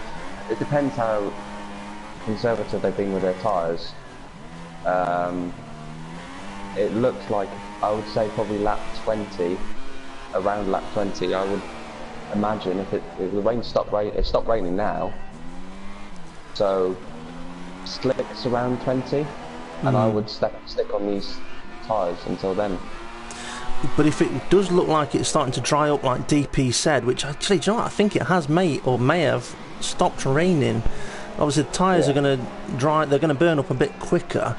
it depends how conservative they've been with their tyres. It looks like, I would say probably lap 20, around lap 20. I would imagine if the rain stopped raining, it stopped raining now, so slicks around 20, and I would stick on these tyres until then. But if it does look like it's starting to dry up, like DP said, which actually, do you know what, I think it has may have stopped raining. Obviously the tyres are going to dry, they're going to burn up a bit quicker.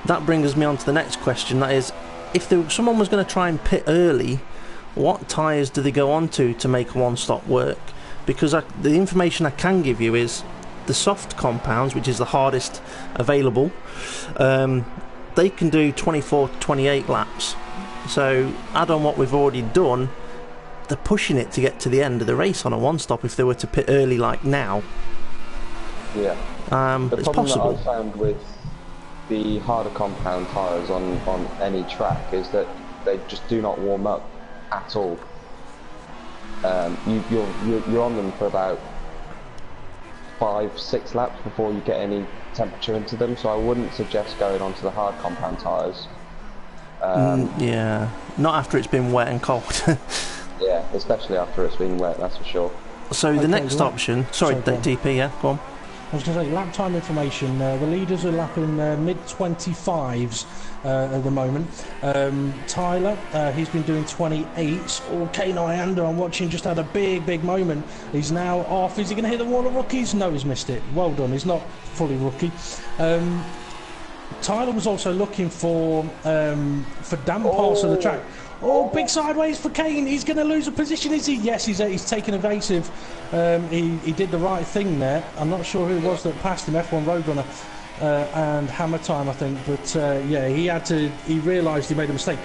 That brings me on to the next question, that is, if someone was going to try and pit early, what tyres do they go on to make a one-stop work? Because the information I can give you is the soft compounds, which is the hardest available, they can do 24 to 28 laps. So add on what we've already done, they're pushing it to get to the end of the race on a one-stop if they were to pit early like now. Yeah. It's possible. That I found with the harder compound tyres on any track is that they just do not warm up at all. You're on them for about 5-6 laps before you get any temperature into them, so I wouldn't suggest going onto the hard compound tyres. Yeah, not after it's been wet and cold. Yeah, especially after it's been wet, that's for sure. So the next option, sorry, DP, yeah, go on. I was going to say, lap time information. The leaders are lapping mid-25s at the moment. Tyler, he's been doing 28s. Oh, Kane Nyanda, I'm watching, just had a big moment. He's now off. Is he going to hit the wall of rookies? No, he's missed it. Well done. He's not fully rookie. Tyler was also looking for damp parts of the track. Oh, big sideways for Kane. He's going to lose a position, is he? Yes, he's taken evasive. He did the right thing there. I'm not sure who it was that passed him, F1 Roadrunner and Hammer Time, I think. But yeah, he realised he made a mistake.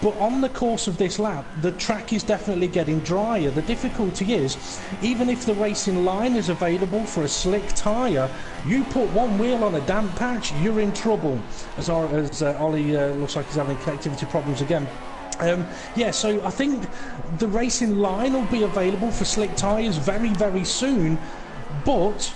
But on the course of this lap, the track is definitely getting drier. The difficulty is, even if the racing line is available for a slick tyre, you put one wheel on a damp patch, you're in trouble. As Ollie looks like he's having connectivity problems again. Yeah, so I think the racing line will be available for slick tyres very soon, but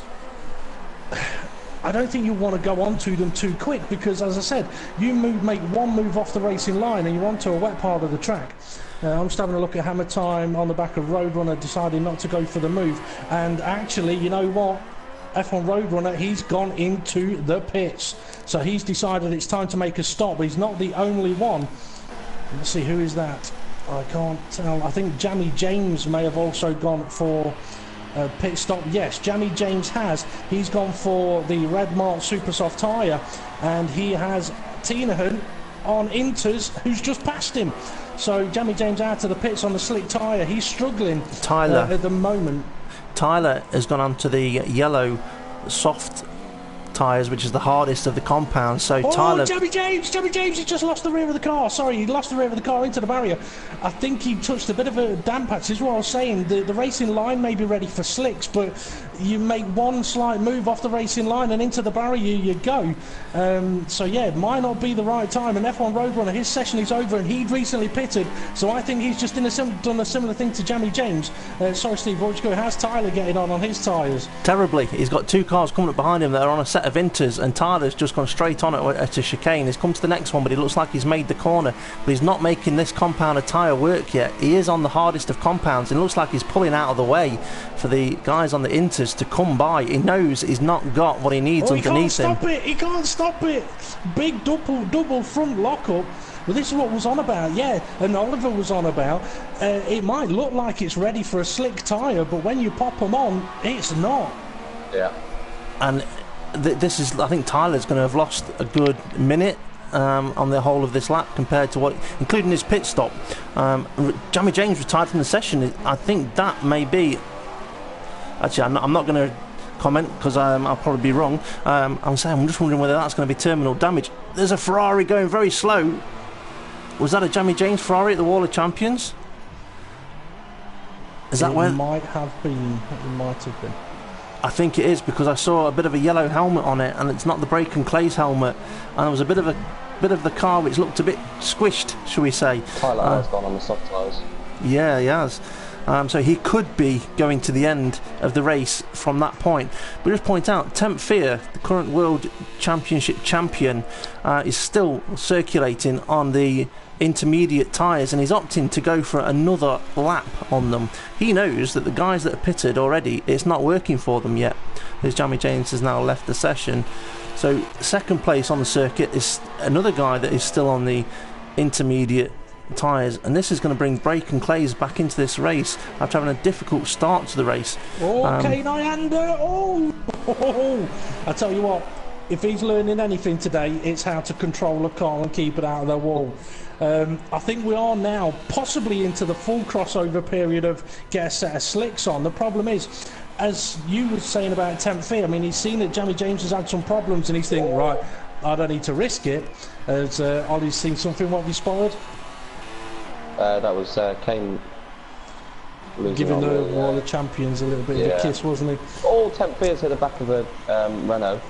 I don't think you want to go onto them too quick, because, as I said, you make one move off the racing line and you're onto a wet part of the track. I'm just having a look at Hammer Time on the back of Roadrunner, deciding not to go for the move, and actually, you know what? F1 Roadrunner, he's gone into the pits, so he's decided it's time to make a stop. He's not the only one. Let's see, who is that? I can't tell. I think Jamie James may have also gone for a pit stop. Yes, Jamie James has. He's gone for the Red Mart Super Soft tyre, and he has Tinahan on Inters, who's just passed him. So Jamie James out of the pits on the slick tyre. He's struggling at the moment. Tyler has gone onto the yellow soft tyres, which is the hardest of the compounds. So Tyler... Jamie James, he just lost the rear of the car. Sorry, he lost the rear of the car into the barrier. I think he touched a bit of a damp patch. This is what I was saying. The racing line may be ready for slicks, but you make one slight move off the racing line and into the barrier you go. So yeah, it might not be the right time. And F1 Roadrunner, his session is over, and he'd recently pitted, so I think he's just done a similar thing to Jamie James. Sorry, Steve, what would you go? How's Tyler getting on his tyres? Terribly. He's got two cars coming up behind him that are on a set of Inters, and Tyler's just gone straight on at a chicane. He's come to the next one, but he looks like he's made the corner, but he's not making this compound of tyre work yet. He is on the hardest of compounds, and it looks like he's pulling out of the way for the guys on the Inters to come by. He knows he's not got what he needs underneath him. He can't stop it. Big double front lockup. Well, this is what was on about, yeah, and Oliver was on about. It might look like it's ready for a slick tyre, but when you pop them on, it's not. Yeah. And this is, I think Tyler's going to have lost a good minute on the whole of this lap compared to what, including his pit stop. Jamie James retired from the session. I think that may be... Actually, I'm not going to comment because I'll probably be wrong. I'm just wondering whether that's going to be terminal damage. There's a Ferrari going very slow. Was that a Jamie James Ferrari at the Wall of Champions? Is that where? It might have been. It might have been. I think it is, because I saw a bit of a yellow helmet on it, and it's not the Brake and Clay's helmet, and there was a bit of the car which looked a bit squished, shall we say. Tyler has gone on the soft tyres. Yeah, he has. So he could be going to the end of the race from that point. But just point out, Temp Fear, the current World Championship champion, is still circulating on the intermediate tyres, and he's opting to go for another lap on them. He knows that the guys that are pitted already, it's not working for them yet, as Jamie James has now left the session. So second place on the circuit is another guy that is still on the intermediate tyres, and this is going to bring Brake and Clays back into this race after having a difficult start to the race. Okay, Nyanda. I tell you what, if he's learning anything today, it's how to control a car and keep it out of the wall. I think we are now possibly into the full crossover period of get a set of slicks on. The problem is, as you were saying about Temp Fear, I mean, he's seen that Jamie James has had some problems, and he's thinking, right, I don't need to risk it. As Ollie's seen something, what have you spotted? That was Kane giving the Wall of Champions a little bit of a kiss, wasn't he? All Temp Fears at the back of a Renault.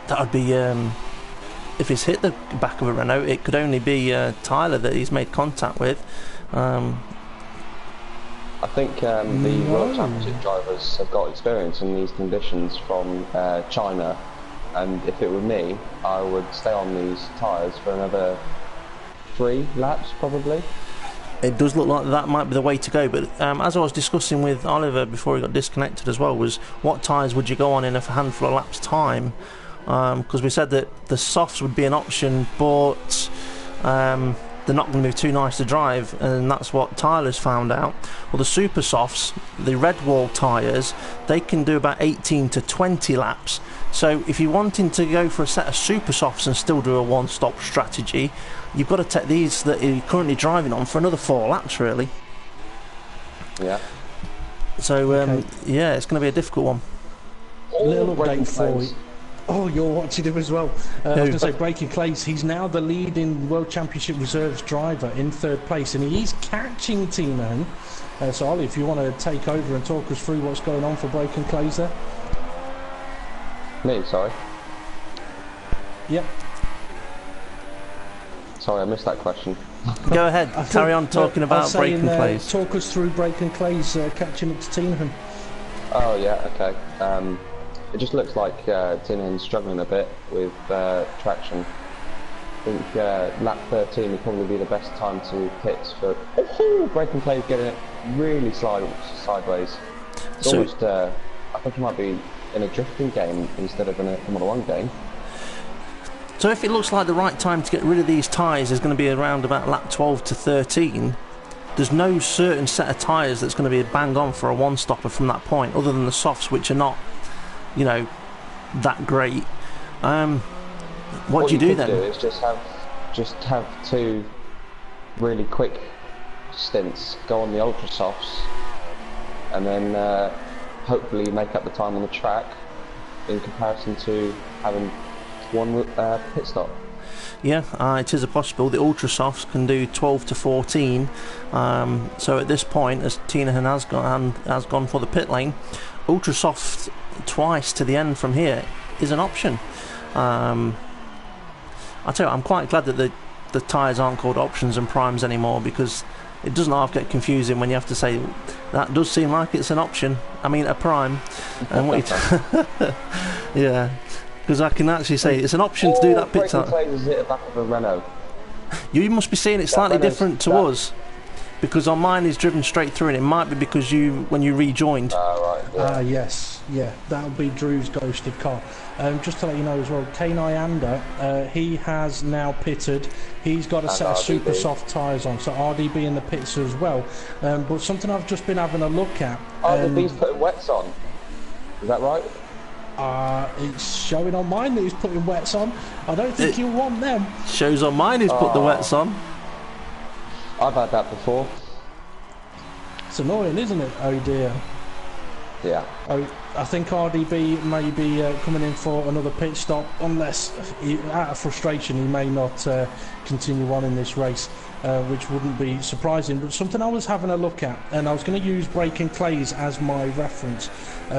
That would be, if it's hit the back of a Renault, it could only be Tyler that he's made contact with. I think the World Championship drivers have got experience in these conditions from China, and if it were me, I would stay on these tyres for another 3 laps probably. It does look like that might be the way to go, but as I was discussing with Oliver before he got disconnected as well, was what tyres would you go on in a handful of laps time? Because we said that the softs would be an option, but they're not going to be too nice to drive, and that's what Tyler's found out. Well, the super softs, the red wall tyres, they can do about 18 to 20 laps. So if you're wanting to go for a set of super softs and still do a one-stop strategy, you've got to take these that you're currently driving on for another 4 laps, really. Yeah. So yeah, it's going to be a difficult one. Little update for you. Oh, you're watching him as well. I was going to say, Breaking Clays, he's now the leading World Championship Reserves driver in 3rd place, and he's catching Tinahan. So, Ollie, if you want to take over and talk us through what's going on for Breaking Clays there. Me, sorry. Yep. Sorry, I missed that question. Go ahead, carry on talking about saying, Breaking Clays. Talk us through Breaking Clays catching up to Tinahan. Oh, yeah, okay. It just looks like Tinahan's struggling a bit with traction. I think lap 13 would probably be the best time to pit for... Oh, Breaking Clays getting it really sideways. It's almost... I think it might be in a drifting game instead of in a Formula 1 game. So if it looks like the right time to get rid of these tyres is going to be around about lap 12 to 13, there's no certain set of tyres that's going to be bang on for a one-stopper from that point, other than the softs, which are not, you know, that great. What do you do then? What you could do is just have 2 really quick stints, go on the ultra softs, and then hopefully make up the time on the track in comparison to having 1 pit stop. Yeah, it is a possible. The ultra softs can do 12 to 14. So at this point, as Tinahan has gone for the pit lane, ultra soft twice to the end from here is an option. I tell you, I'm quite glad that the tyres aren't called options and primes anymore, because it doesn't half get confusing when you have to say that does seem like it's an option. I mean, a prime. And what yeah, because I can actually say it's an option to do that pit stop. Is it at the back of a Renault? You must be seeing it slightly different to us, because on mine is driven straight through, and it might be because when you rejoined. Right. Yeah. Yes, yeah, that'll be Drew's ghosted car. Just to let you know as well, Kane Ianda, he has now pitted. He's got a set of super soft tyres on, so RDB in the pits as well. But something I've just been having a look at. RDB's putting wets on. Is that right? It's showing on mine that he's putting wets on. I don't think you'll want them. Shows on mine he's put the wets on. I've had that before. It's annoying, isn't it? Oh dear. Yeah. I think RDB may be coming in for another pit stop, unless out of frustration he may not continue on in this race, which wouldn't be surprising. But something I was having a look at, and I was going to use Breaking Clays as my reference,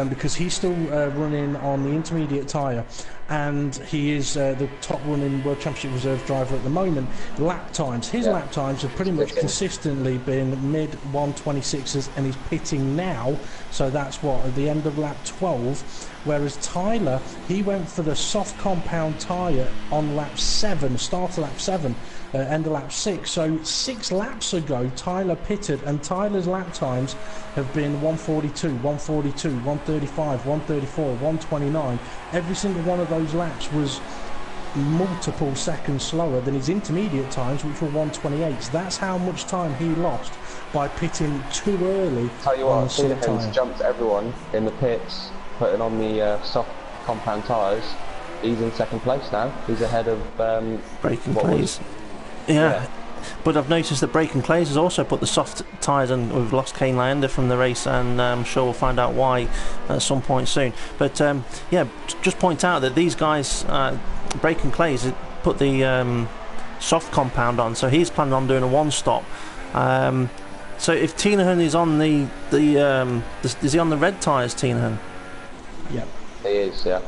because he's still running on the intermediate tyre, and he is the top running World Championship Reserve driver at the moment. Lap times, his lap times have pretty much consistently been mid 126s, and he's pitting now, so that's what, at the end of lap 12. Whereas Tyler, he went for the soft compound tyre on lap 7, start of lap 7, end of lap 6. So 6 laps ago, Tyler pitted, and Tyler's lap times have been 142, 142, 135, 134, 129. Every single one of those laps was multiple seconds slower than his intermediate times, which were 128s. That's how much time he lost by pitting too early. Tell you what, Tinahan's jumped everyone in the pits, putting on the soft compound tyres. He's in 2nd place now. He's ahead of Breaking Clays. Yeah. But I've noticed that Breaking Clays has also put the soft tyres on. We've lost Kane Lander from the race, and I'm sure we'll find out why at some point soon. But yeah, just point out that these guys, Breaking Clays, put the soft compound on, so he's planning on doing a one-stop. So if Tinahan is on is he on the red tyres, Tinahan? Yeah, he is. Yeah.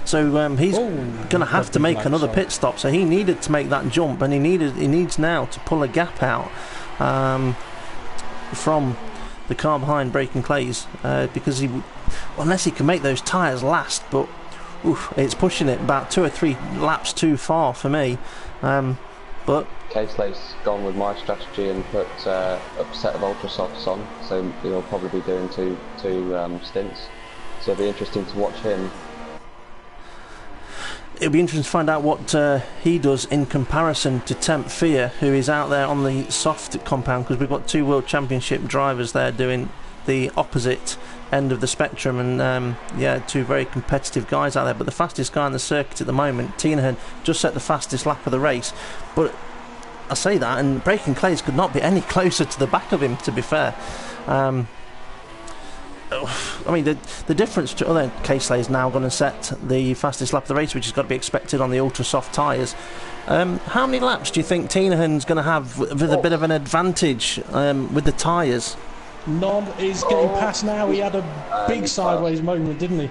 So he's going to have to make another pit stop. So he needed to make that jump, and he needs now to pull a gap out from the car behind Breaking Clays, because unless he can make those tyres last, but it's pushing it about 2 or 3 laps too far for me. But Casely's gone with my strategy and put a set of ultra softs on, so he'll probably be doing two stints. So it'll be interesting to watch him. It'll be interesting to find out what he does in comparison to Temp Fear, who is out there on the soft compound, because we've got two World Championship drivers there doing the opposite end of the spectrum, and yeah, two very competitive guys out there. But the fastest guy on the circuit at the moment, Tinahan, just set the fastest lap of the race. But I say that, and Braken Clays could not be any closer to the back of him, to be fair. I mean, the difference to other Casely is now going to set the fastest lap of the race, which has got to be expected on the ultra soft tyres. How many laps do you think Tinahan's going to have with a bit of an advantage with the tyres? None is getting past now. He had a big sideways moment, didn't he?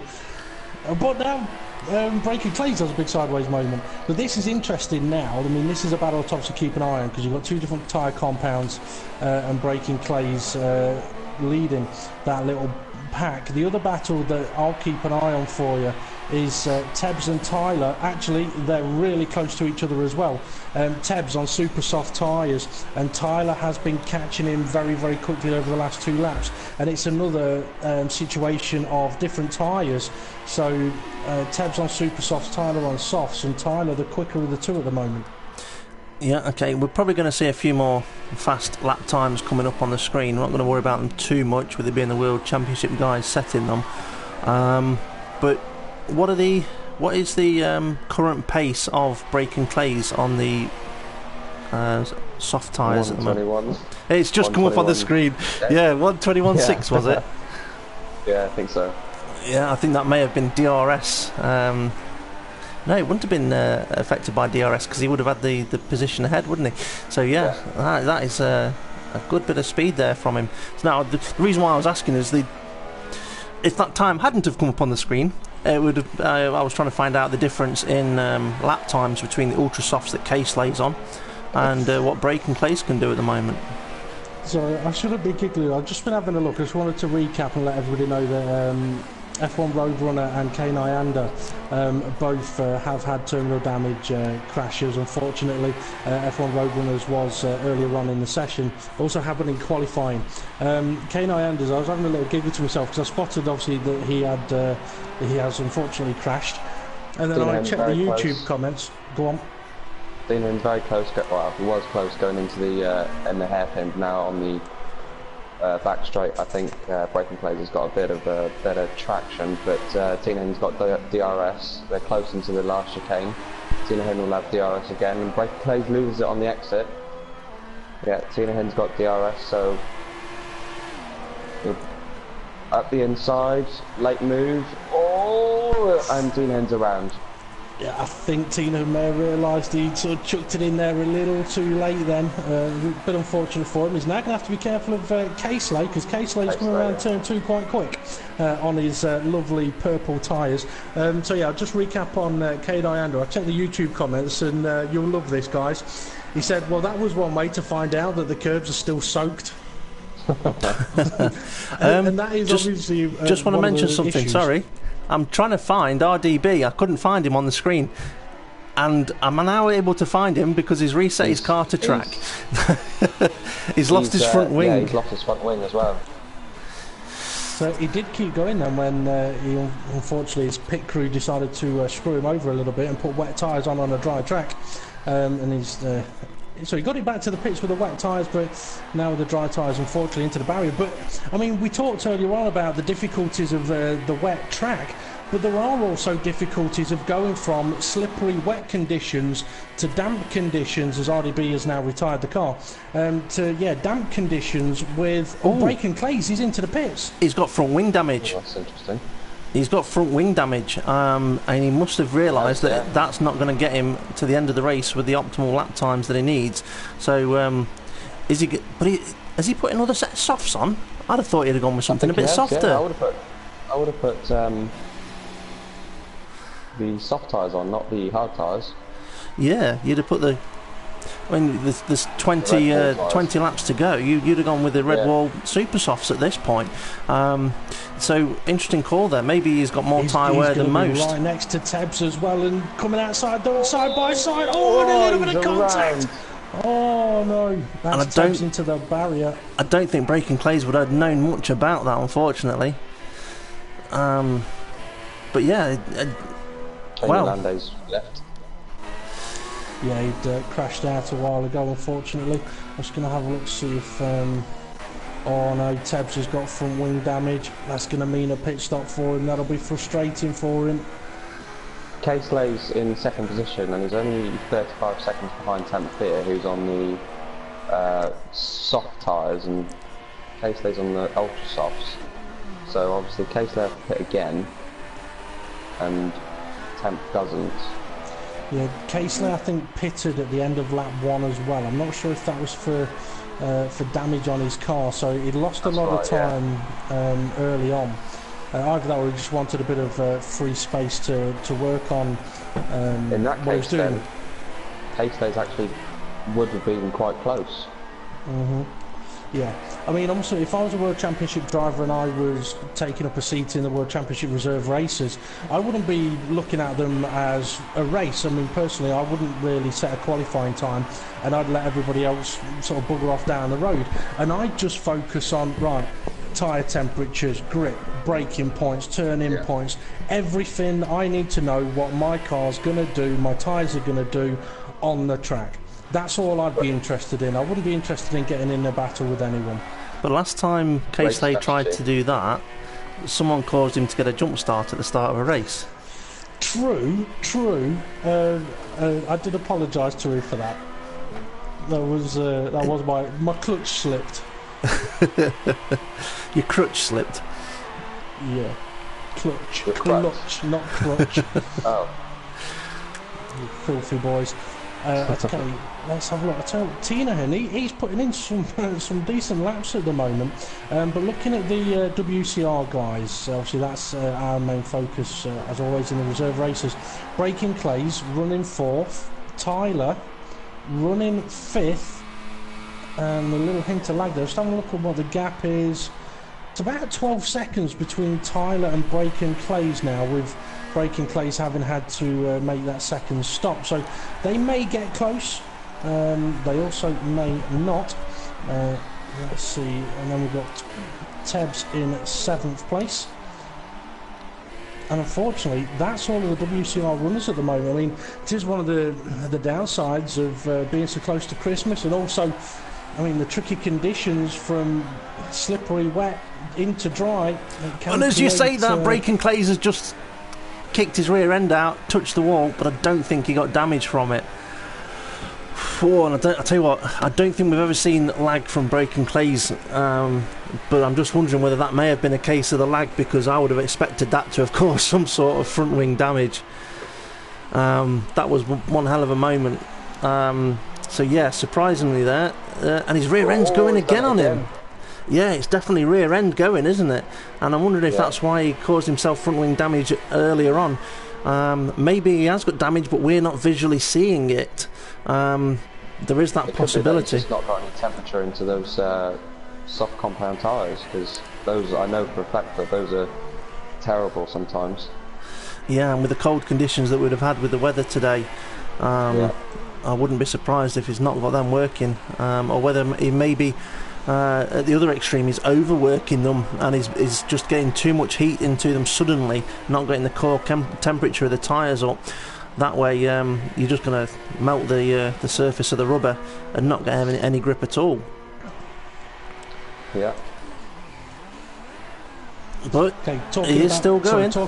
But now Braken Clays has a big sideways moment. But this is interesting now. I mean, this is a battle to obviously keep an eye on, because you've got two different tyre compounds and Braken Clays leading that little pack. The other battle that I'll keep an eye on for you is Tebbs and Tyler. Actually, they're really close to each other as well. Tebbs on super soft tyres, and Tyler has been catching him very, very quickly over the last 2 laps. And it's another situation of different tyres. So Tebbs on super softs, Tyler on softs, and Tyler the quicker of the two at the moment. Yeah, okay, we're probably going to see a few more fast lap times coming up on the screen. We're not going to worry about them too much, with it being the World Championship guys setting them. But what is the current pace of Braken Clays on the soft tyres at the moment? It's just come up on the screen. Yeah, 1:21.6 was it? Yeah, I think so. Yeah, I think that may have been DRS. No, it wouldn't have been affected by DRS, because he would have had the position ahead, wouldn't he? So yeah. That is a good bit of speed there from him. So now the reason why I was asking is if that time hadn't have come up on the screen, it would have, I was trying to find out the difference in lap times between the ultra softs that Casely's on and what Braken Clays can do at the moment. Sorry, I shouldn't be giggling. I've just been having a look. I just wanted to recap and let everybody know that F1 Roadrunner and K Nyanda both have had terminal damage crashes, unfortunately. F1 Roadrunners was earlier on in the session, also happened in qualifying. K Nyanda's, I was having a little giggle to myself, because I spotted obviously that he has unfortunately crashed, and then I checked the YouTube comments. Go on. Tinahan's very close, well, he was close going into the hairpin. Now on the back straight, I think Braken Clays has got a bit of better traction, but Tinahan's got DRS. They're close into the last chicane. Tinahan will have DRS again, and Braken Clays loses it on the exit. Yeah, Tinahan's got DRS, so at the inside, late move, and Tinahan's around. Yeah, I think Tinahan may have realised he sort of chucked it in there a little too late then. A bit unfortunate for him. He's now going to have to be careful of Casely, because Casely's coming around turn 2 quite quick on his lovely purple tyres. So yeah, I'll just recap on K Nyanda. I checked the YouTube comments, and you'll love this, guys. He said, well, that was one way to find out that the curbs are still soaked. and that is obviously just want to mention something, issues. Sorry. I'm trying to find RDB. I couldn't find him on the screen, and I'm now able to find him because he's reset his car to track. He's lost his front wing. Yeah, he's lost his front wing as well. So he did keep going then when unfortunately his pit crew decided to screw him over a little bit and put wet tyres on a dry track, and he's so he got it back to the pits with the wet tyres, but now with the dry tyres, unfortunately, into the barrier. But I mean, we talked earlier on about the difficulties of the wet track, but there are also difficulties of going from slippery wet conditions to damp conditions, as RDB has now retired the car, to damp conditions with Braken Clays. He's into the pits. He's got front wing damage. Oh, that's interesting. He's got front wing damage, and he must have realised that that's not going to get him to the end of the race with the optimal lap times that he needs. So, has he put another set of softs on? I'd have thought he'd have gone with something a bit softer. Yeah, I would have put the soft tyres on, not the hard tyres. Yeah, you'd have put the I mean, there's 20 laps to go. You'd have gone with the Red Wall Super Softs at this point. So interesting call there. Maybe he's got more tyre wear than most. Right next to Tebbs as well, and coming outside, side by side. Oh, and a little bit of contact. Oh no, that's Tebbs into the barrier. I don't think Breaking Clays would have known much about that, unfortunately. But yeah, well. Landay's left. Yeah, he'd crashed out a while ago, unfortunately. I'm just going to have a look to see if... oh no, Tebbs has got front wing damage. That's going to mean a pit stop for him. That'll be frustrating for him. Caselay's in second position and he's only 35 seconds behind Temp Fear, who's on the soft tyres, and Caselay's on the ultra softs. So obviously Caselay has to pit again, and Temp doesn't. Yeah, Caseley I think pitted at the end of lap 1 as well. I'm not sure if that was for damage on his car, so he lost a lot of time early on. Either that or he just wanted a bit of free space to work on in that what case, he was doing. Caseley's actually would have been quite close. Yeah, I mean, also, if I was a World Championship driver and I was taking up a seat in the World Championship Reserve races, I wouldn't be looking at them as a race. I mean, personally, I wouldn't really set a qualifying time, and I'd let everybody else sort of bugger off down the road. And I'd just focus on, right, tyre temperatures, grip, braking points, turn-in points, everything I need to know what my car's going to do, my tyres are going to do on the track. That's all I'd be interested in. I wouldn't be interested in getting in a battle with anyone. But last time Caseley tried to do that, someone caused him to get a jump start at the start of a race. True. I did apologise to him for that. That was my clutch slipped. Your crutch slipped? Yeah. Clutch, not crutch. Oh. You filthy boys. Okay, let's have a look. I tell you, Tinahan, he's putting in some decent laps at the moment. But looking at the WCR guys, obviously that's our main focus, as always, in the reserve races. Breaking Clays running 4th, Tyler running 5th, and a little hint of lag there. Just having a look at what the gap is. It's about 12 seconds between Tyler and Breaking Clays now, with Breaking Clays having had to make that second stop. So they may get close, they also may not. Let's see, and then we've got Tebbs in 7th place. And unfortunately, that's all of the WCR runners at the moment. I mean, it is one of the downsides of being so close to Christmas, and also, I mean, the tricky conditions from slippery, wet into dry. And as you say that, Breaking Clays has just kicked his rear end out, touched the wall, but I don't think he got damage from it. And I tell you what, I don't think we've ever seen lag from Breaking Clays, but I'm just wondering whether that may have been a case of the lag, because I would have expected that to have caused some sort of front wing damage. That was one hell of a moment. So yeah, surprisingly there, and his rear end's going again on him. Yeah, it's definitely rear end going, isn't it? And I'm wondering if that's why he caused himself front wing damage earlier on. Maybe he has got damage, but we're not visually seeing it. There is that possibility. He's not got any temperature into those soft compound tyres, because those, I know for a fact that those are terrible sometimes. Yeah, and with the cold conditions that we'd have had with the weather today, I wouldn't be surprised if he's not got them working, or whether he maybe at the other extreme he's overworking them and is just getting too much heat into them suddenly, not getting the core temperature of the tyres up. That way you're just going to melt the surface of the rubber and not get any grip at all. Yeah. But he is still going. Sorry,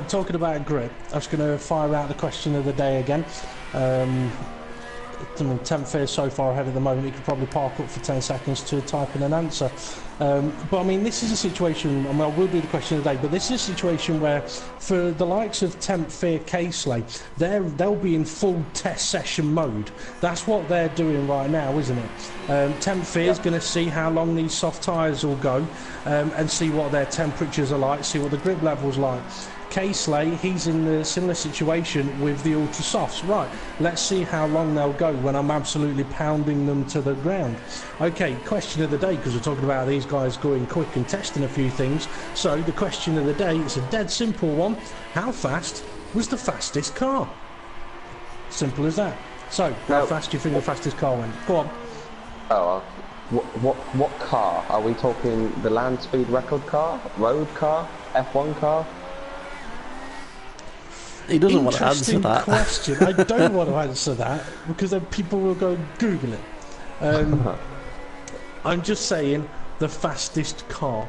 talking about grip, I was going to fire out the question of the day again. I mean, Temp Fear so far ahead at the moment, he could probably park up for 10 seconds to type in an answer. But I mean, this is a situation, I mean, I will do the question of the day, but this is a situation where, for the likes of Temp Fear Caseley, they'll be in full test session mode. That's what they're doing right now, isn't it? Temp Fear is going to see how long these soft tyres will go, and see what their temperatures are like, see what the grip level's like. K-Slay, he's in a similar situation with the Ultra Softs. Right, let's see how long they'll go when I'm absolutely pounding them to the ground. Okay, question of the day, because we're talking about these guys going quick and testing a few things. So the question of the day is a dead simple one. How fast was the fastest car? Simple as that. So, how fast do you think the fastest car went? Go on. Oh, what car? Are we talking the land speed record car, road car, F1 car? He doesn't want to answer that. Question. I don't want to answer that because then people will go Google it. I'm just saying the fastest car.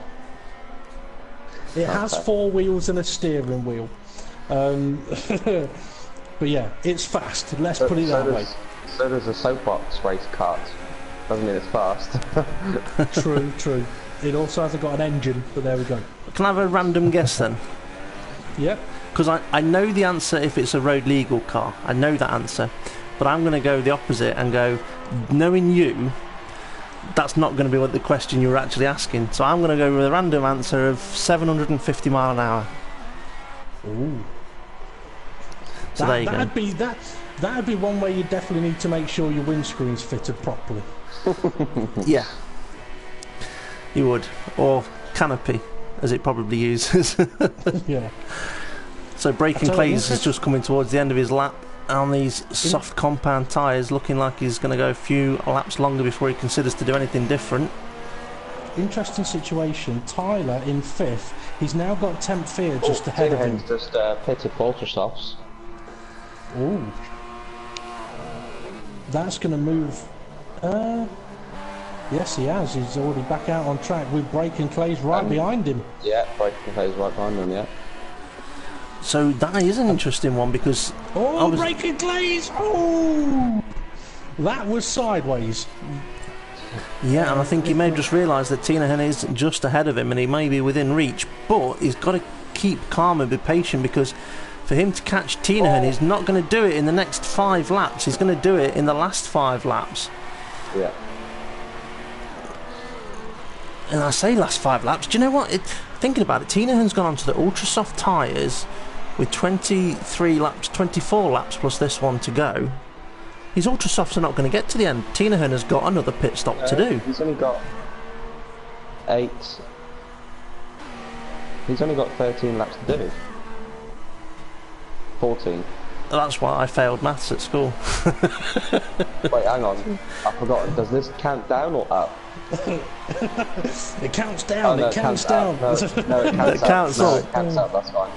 It has 4 wheels and a steering wheel. But yeah, it's fast. Let's put it that way. So does a soapbox race kart. Doesn't mean it's fast. True. It also hasn't got an engine, but there we go. Can I have a random guess then? Yep. Because I know the answer if it's a road legal car. I know that answer. But I'm going to go the opposite and go, knowing you, that's not going to be what the question you were actually asking. So I'm going to go with a random answer of 750 mile an hour. Ooh. So there you go. That'd be one way you definitely need to make sure your windscreen's fitted properly. Yeah. You would. Or canopy, as it probably uses. Yeah. So Braken Clays is just coming towards the end of his lap on these soft compound tyres, looking like he's going to go a few laps longer before he considers to do anything different. Interesting situation. Tyler in 5th. He's now got Temp Fear just ahead of him. He's just pitted for Ultra Softs. Ooh. That's going to move... yes, he has. He's already back out on track with Braken Clays right behind him. Yeah, Braken Clays right behind him, yeah. So that is an interesting one because... Oh, Braken Clays! Oh! That was sideways. Yeah, and I think he may have just realised that Tinahan is just ahead of him and he may be within reach, but he's got to keep calm and be patient because for him to catch Tinahan, he's not going to do it in the next 5 laps. He's going to do it in the last 5 laps. Yeah. And I say last 5 laps. Do you know what? Thinking about it, Tinahan's gone onto the ultra soft tyres with 23 laps, 24 laps plus this one to go. His ultra softs are not going to get to the end. Tinahan has got another pit stop to do. He's only got 8. He's only got 13 laps to do. 14. That's why I failed maths at school. Wait, hang on. I forgot. Does this count down or up? It counts down. It counts down. No, it counts up. It counts up. That's fine.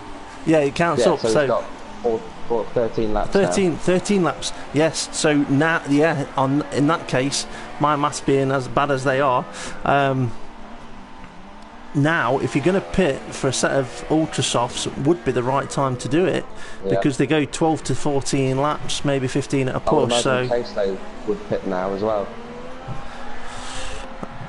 Yeah, it counts up. So he's got 13 laps. 13 laps. Yes. So now, yeah. In that case, my maths being as bad as they are. Now, if you're going to pit for a set of ultra softs, it would be the right time to do it because they go 12 to 14 laps, maybe 15 at a push. So K-Slay would pit now as well.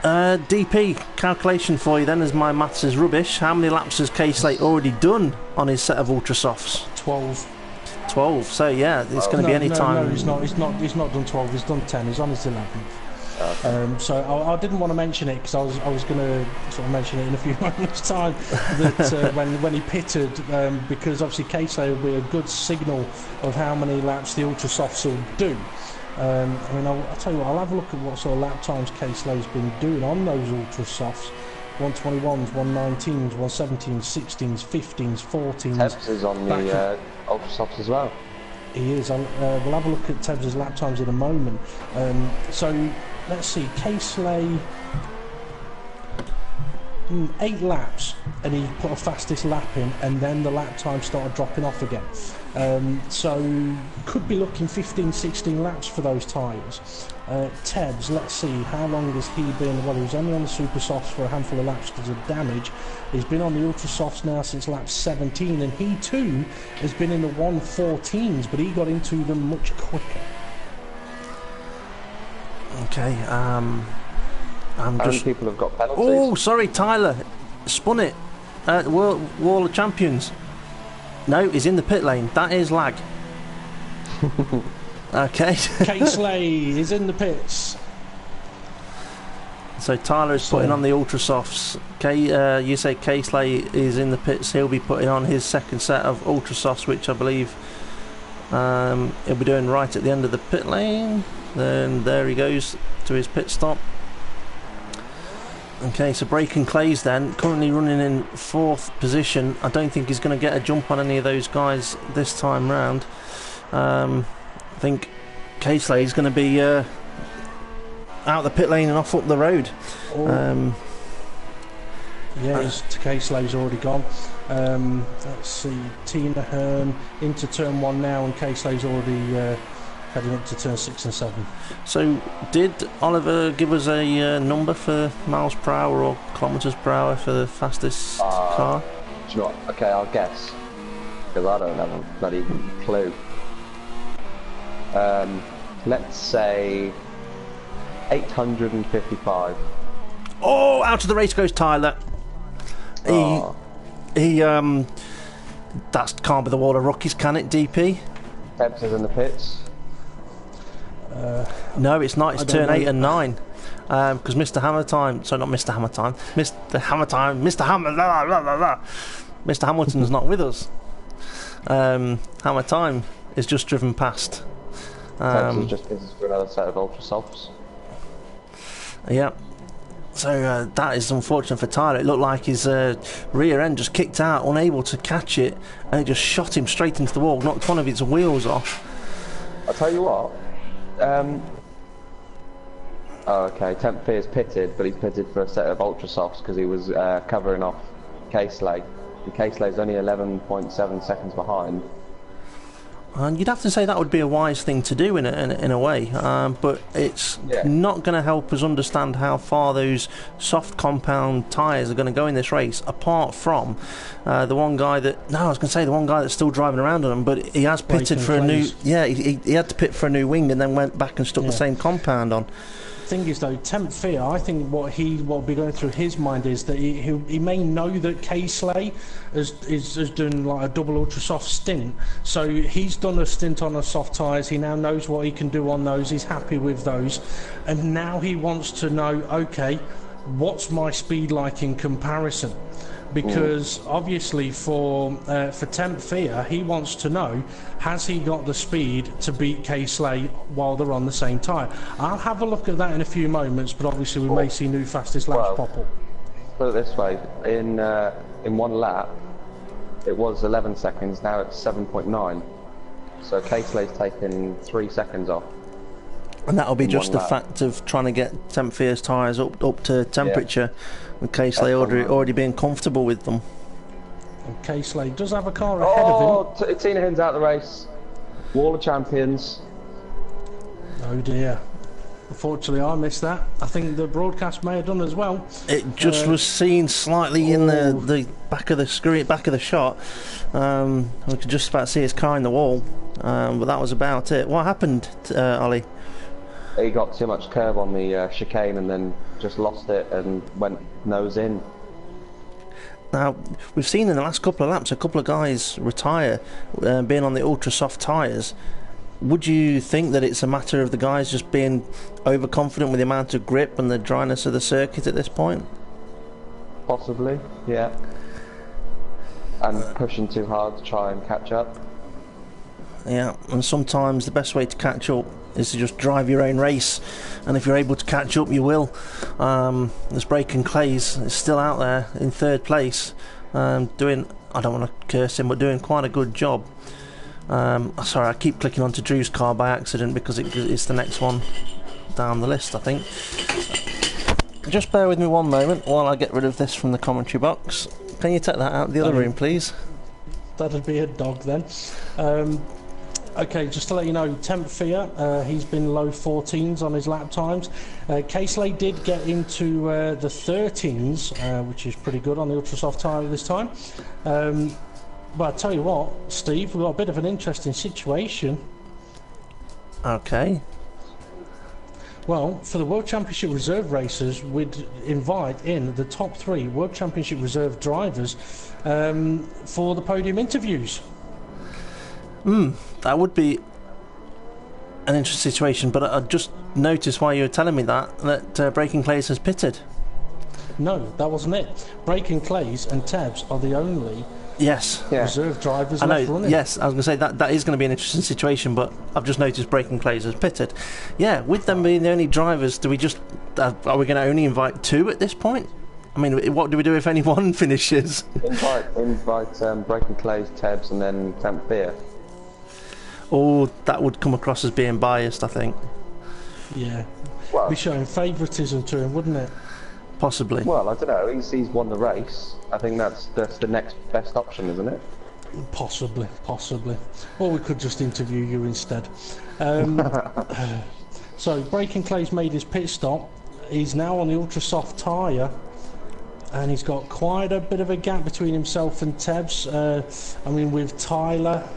DP calculation for you then, as my maths is rubbish. How many laps has K-Slay already done on his set of ultra softs? 12. So yeah, it's going to be any time. No, he's not done 12. He's done 10. He's on his 11th. Okay. So I didn't want to mention it because I was going to sort of mention it in a few moments' time that when he pitted, because obviously K-Slay will be a good signal of how many laps the ultra softs will do. I mean, I'll tell you what, I'll have a look at what sort of lap times K-Slay's been doing on those ultra softs. 121s, 119s, 117s, 16s, 15s, 14s. Tebs is on the ultra softs as well. He is. We'll have a look at Tebs' lap times in a moment. So let's see, K-Slay 8 laps and he put a fastest lap in and then the lap time started dropping off again. So could be looking 15-16 laps for those tyres. Tebs, let's see, how long has he been? Well, he was only on the super softs for a handful of laps because of damage. He's been on the ultra softs now since lap 17 and he too has been in the 114s, but he got into them much quicker. Okay, people have got penalties. Oh, sorry, Tyler, spun it. Wall of Champions. No, he's in the pit lane. That is lag. Okay. K-Slay is in the pits. So Tyler is putting on the ultra softs. You say Casely is in the pits. He'll be putting on his second set of ultra softs, which I believe he'll be doing right at the end of the pit lane. Then there he goes to his pit stop. Okay, so Braken Clays then currently running in 4th position. I don't think he's going to get a jump on any of those guys this time round. I think Casely is going to be out the pit lane and off up the road. Casely's already gone. Let's see, Tina Hearn into turn 1 now, and Casely's already heading up to turn 6 and 7. So did Oliver give us a number for miles per hour or kilometres per hour for the fastest car? Do you know what? Okay, I'll guess, because I don't have a bloody clue. Let's say 855. Oh, out of the race goes Tyler. He that can't be the wall of rookies, can it, DP? Peps is in the pits. No, it's not. It's turn 8 and 9. Because Mr. Hammer Time, so not Mr. Hammer Time, Mr. Hammer Time, Mr. Hammer, blah, blah, blah, blah. Mr. Hamilton's not with us. Hammer Time is just driven past. Peps is just business for another set of ultra softs. Yeah. So that is unfortunate for Tyler. It looked like his rear end just kicked out, unable to catch it, and it just shot him straight into the wall, knocked one of its wheels off. I'll tell you what. Okay, Temp Fear's pitted, but he's pitted for a set of ultra softs because he was covering off Casely. And Casely's only 11.7 seconds behind. And you'd have to say that would be a wise thing to do in a way, but it's not going to help us understand how far those soft compound tyres are going to go in this race. Apart from the one guy that's still driving around on them, but he has pitted for a new. Yeah, he had to pit for a new wing and then went back and stuck the same compound on. Thing is though, Temp Fear, I think what will be going through his mind is that he may know that Casely is doing like a double ultra soft stint, so he's done a stint on the soft tyres. He now knows what he can do on those. He's happy with those, and now he wants to know, okay, what's my speed like in comparison? Because obviously for Temp Fear, he wants to know, has he got the speed to beat Casely while they're on the same tyre? I'll have a look at that in a few moments, but obviously we may see new fastest laps pop up. Put it this way, in 1 lap, it was 11 seconds, now it's 7.9. So Casely's taken 3 seconds off. And that'll be just the fact of trying to get Temp Fear's tyres up to temperature, with Casely already being comfortable with them. And Casely does have a car ahead of him. Tina Hinn's out the race. Wall of Champions. Oh dear. Unfortunately, I missed that. I think the broadcast may have done as well. It just was seen slightly in the back of the screen, back of the shot. We could just about see his car in the wall, but that was about it. What happened, Ollie? He got too much curve on the chicane and then just lost it and went nose in. Now, we've seen in the last couple of laps a couple of guys retire, being on the ultra soft tyres. Would you think that it's a matter of the guys just being overconfident with the amount of grip and the dryness of the circuit at this point? Possibly, yeah. And pushing too hard to try and catch up. Yeah, and sometimes the best way to catch up is to just drive your own race, and if you're able to catch up, you will. This Braken Clays is still out there in 3rd place, doing, I don't want to curse him, but doing quite a good job. Sorry, I keep clicking onto Drew's car by accident because it's the next one down the list, I think. Just bear with me one moment while I get rid of this from the commentary box. Can you take that out of the other room, please? That'd be a dog then. Okay, just to let you know, Temp Fear, he's been low 14s on his lap times. Casely did get into the 13s, which is pretty good on the ultra soft tyre this time. But I tell you what, Steve, we've got a bit of an interesting situation. Okay. Well, for the World Championship Reserve races, we'd invite in the top 3 World Championship Reserve drivers for the podium interviews. That would be an interesting situation, but I just noticed while you were telling me that Breaking Clays has pitted. No, that wasn't it. Breaking Clays and Tebs are the only reserve drivers left running. Yes, I was going to say that is going to be an interesting situation, but I've just noticed Breaking Clays has pitted. Yeah, with them being the only drivers, do we just are we going to only invite 2 at this point? I mean, what do we do if any one finishes? Invite Breaking Clays, Tebs, and then Camp Beer. Oh, that would come across as being biased, I think. Yeah, be showing favouritism to him, wouldn't it? Possibly. Well, I don't know. He's won the race. I think that's the next best option, isn't it? Possibly. Or we could just interview you instead. So, Breaking Clay's made his pit stop. He's now on the ultra soft tyre, and he's got quite a bit of a gap between himself and Tebs. I mean, with Tyler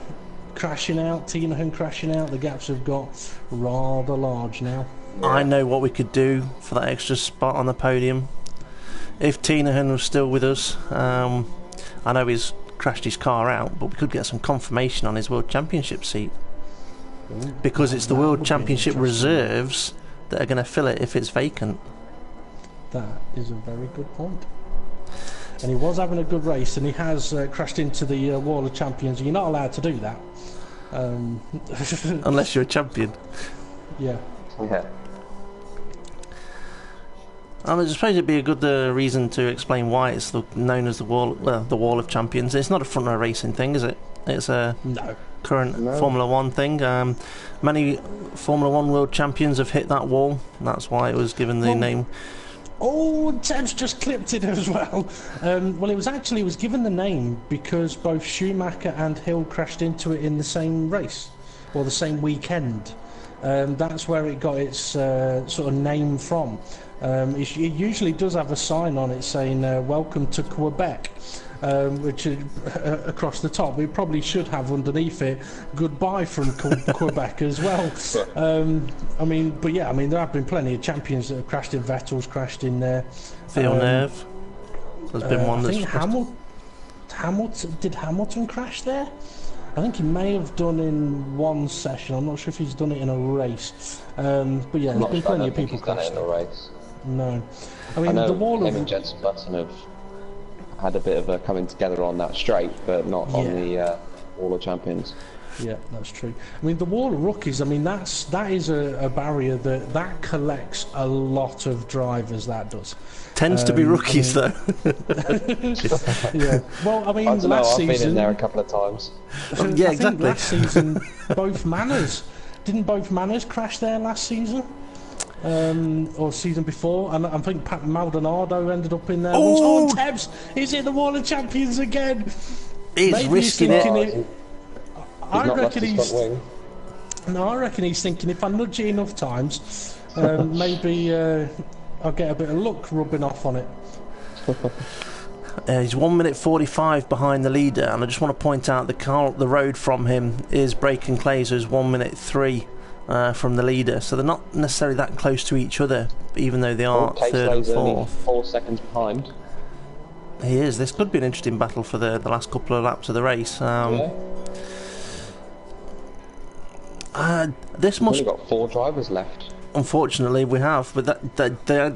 crashing out, Tinahan crashing out, the gaps have got rather large now. Yeah. I know what we could do for that extra spot on the podium. If Tinahan was still with us, I know he's crashed his car out, but we could get some confirmation on his World Championship seat. Because it's the World Championship reserves that are going to fill it if it's vacant. That is a very good point. And he was having a good race, and he has crashed into the Wall of Champions. You're not allowed to do that. Unless you're a champion. Yeah. I suppose it'd be a good reason to explain why it's known as the Wall of Champions. It's not a front row racing thing, is it? It's a current Formula One thing. Many Formula One world champions have hit that wall. That's why it was given the name. Oh, Tebs just clipped it as well. Well, it was given the name because both Schumacher and Hill crashed into it in the same race, or the same weekend. That's where it got its sort of name from. It usually does have a sign on it saying "Welcome to Quebec," which is across the top. We probably should have underneath it "Goodbye from Quebec" as well. I mean, there have been plenty of champions that have crashed in. Vettel's crashed in there. Villeneuve. There's been one that's. I think did Hamilton crash there? I think he may have done in one session. I'm not sure if he's done it in a race. But yeah, there's been plenty of people crashed in a race. No, I mean the wall of him and Jenson Button have had a bit of a coming together on that straight, but not on the Wall of Champions. Yeah, that's true. I mean, the Wall of Rookies. I mean, that is a barrier that collects a lot of drivers. That does tends to be rookies though. Yeah. Well, I mean, I've been in there a couple of times. Yeah, exactly. Last season, both Manners crash there last season? Or season before, and I think Pat Maldonado ended up in there. Oh, Tebs, he's in the Wall of Champions again. He's risking it. I reckon he's thinking if I nudge it enough times, maybe I'll get a bit of luck rubbing off on it. He's 1 minute 45 behind the leader, and I just want to point out the road from him is Breaking Clays, who's 1 minute 3. From the leader, so they're not necessarily that close to each other, even though they are third and fourth. 4 seconds behind. He is. This could be an interesting battle for the last couple of laps of the race. This must. We've only got 4 drivers left. Unfortunately, we have, but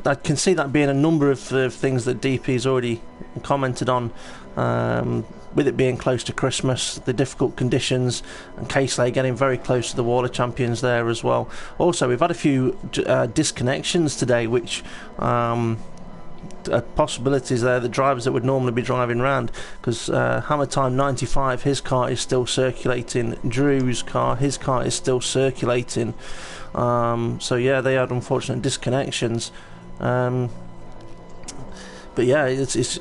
I can see that being a number of things that DP's already commented on. With it being close to Christmas, the difficult conditions, and Casely getting very close to the Wall of Champions there as well. Also, we've had a few disconnections today, which are possibilities there. The drivers that would normally be driving around, because Hammer Time 95, his car is still circulating. Drew's car, his car is still circulating. So yeah, they had unfortunate disconnections. But yeah, it's